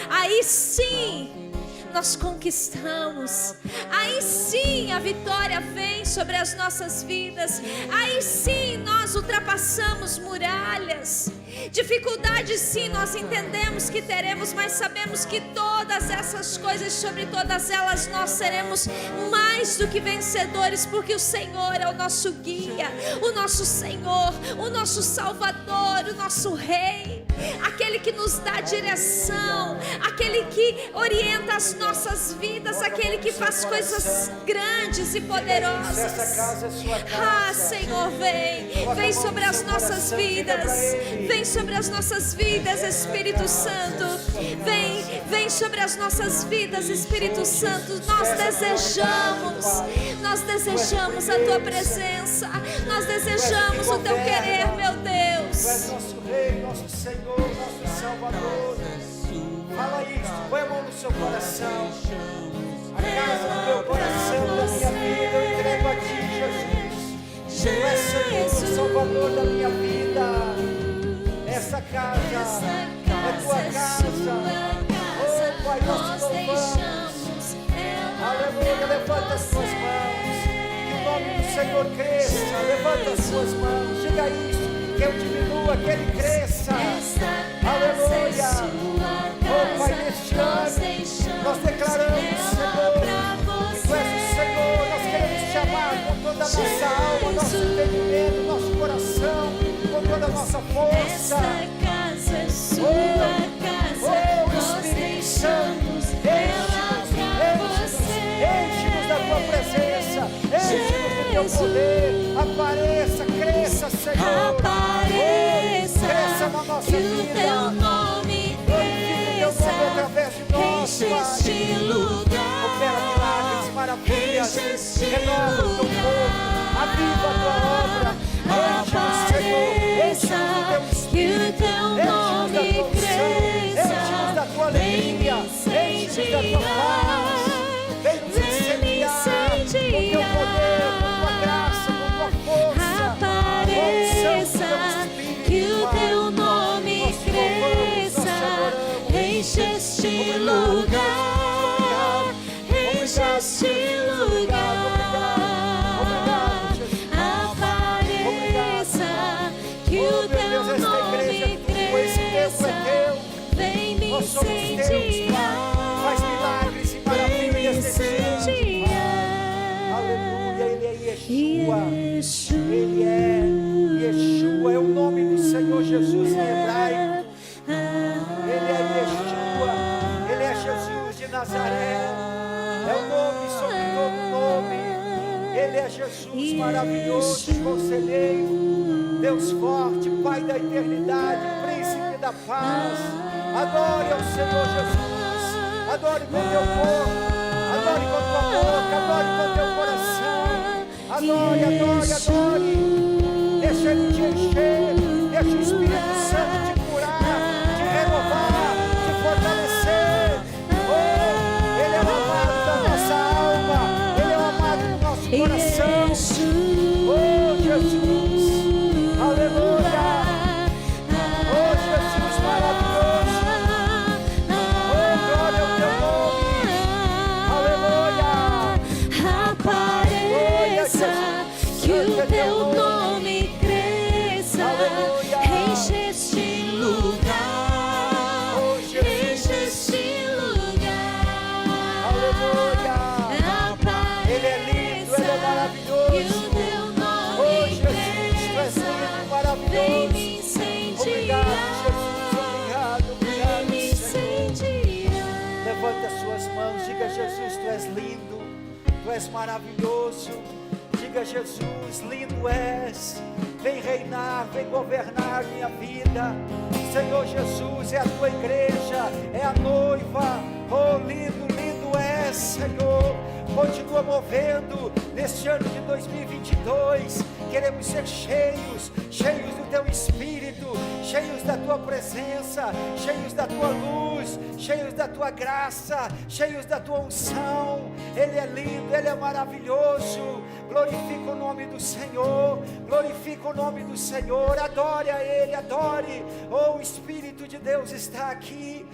Speaker 3: aí sim nós conquistamos, aí sim a vitória vem sobre as nossas vidas, aí sim nós ultrapassamos muralhas. Dificuldades sim nós entendemos que teremos, mas sabemos que todas essas coisas, sobre todas elas nós seremos mais do que vencedores, porque o Senhor é o nosso guia, o nosso Senhor, o nosso Salvador, o nosso Rei, aquele que nos nos dá direção, aquele que orienta as nossas vidas, aquele que faz coisas grandes e poderosas.
Speaker 1: Essa casa é sua casa.
Speaker 3: Ah, Senhor, vem sobre as nossas vidas, vem sobre as nossas vidas, Espírito Santo, vem sobre as nossas vidas, Espírito Santo. Nós desejamos a Tua presença, nós desejamos o Teu querer, meu Deus.
Speaker 1: Tu és nosso Rei, nosso Senhor, nosso Salvador. Fala isso, põe a mão no seu coração. A casa do meu coração, da minha vida, eu entrego a Ti, Jesus. Tu és Senhor, Salvador da minha vida. Essa casa é Tua casa. Oh, Pai, nós te louvamos. Aleluia, levanta as Tuas mãos. Que o nome do Senhor cresça. Levanta as Tuas mãos. Diga isso. Que eu diminua, que Ele cresça. Aleluia. Oh, Pai, neste ano nós declaramos, Senhor, que Tu és o Senhor. Nós queremos Te amar com toda a nossa alma, nosso entendimento, nosso coração, com toda a nossa força. Oh, Espírito Santo, enche-nos da Tua presença, enche-nos do Teu poder. Apareça, cresça, Senhor. Cresça na nossa vida. Glorifica o Teu nome através de nós, Pai. Opera milagres, maravilhas. Renova o Teu povo. Aviva a Tua obra. Enche-nos, Senhor. Enche-nos do Teu Espírito. Enche-nos da Tua unção. Enche-nos da Tua alegria. Enche-nos da Tua paz. Vem nos incendiar com Teu poder, com Tua graça, com Tua força.
Speaker 3: Apareça, que o Teu nome cresça. Enche este lugar, enche este lugar. Apareça, que o Teu nome cresça. Vem me incendiar.
Speaker 1: Faz milagres e maravilhas nesse ano. Aleluia, Ele é Yeshua. Ele é Yeshua, é o nome do Senhor Jesus em hebraico. Ele é Yeshua, Ele é Jesus de Nazaré. É o nome sobre todo nome. Ele é Jesus maravilhoso, conselheiro, Deus forte, Pai da eternidade, Príncipe da paz. Adore ao Senhor Jesus. Adore com teu corpo, adore com tua boca, adore com teu coração. Adore, adore, adore. Deixa Ele te encher, deixa o Espírito Santo te curar, te renovar, te fortalecer. Oh, Ele é o amado da nossa alma, Ele é o amado do nosso coração. Oh, Jesus, aleluia. Oh, Jesus maravilhoso. Oh, glória ao teu nome. Aleluia.
Speaker 3: Apareça, que o teu nome cresça. Enche este lugar.
Speaker 1: Oh, Jesus.
Speaker 3: Enche este lugar.
Speaker 1: Aleluia. Ele é lindo, Ele é maravilhoso.
Speaker 3: Que o teu
Speaker 1: Oh,
Speaker 3: nome
Speaker 1: Jesus, Tu és lindo,
Speaker 3: vem
Speaker 1: maravilhoso.
Speaker 3: me
Speaker 1: Obrigado,
Speaker 3: incendiar.
Speaker 1: Jesus, obrigado,
Speaker 3: Vem me
Speaker 1: obrigado, Senhor.
Speaker 3: incendiar.
Speaker 1: Levanta as suas mãos, diga: Jesus, Tu és lindo, Tu és maravilhoso. Diga: Jesus, lindo és. Vem reinar, vem governar minha vida. Senhor Jesus, é a Tua igreja, é a noiva. Oh, lindo, lindo és, Senhor. Continua movendo neste ano de 2022. Queremos ser cheios, cheios do Teu Espírito, cheios da Tua presença, cheios da Tua luz, cheios da Tua graça, cheios da Tua unção. Ele é lindo, Ele é maravilhoso. Glorifica o nome do Senhor, glorifica o nome do Senhor. Adore a Ele, adore. Oh, o Espírito de Deus está aqui.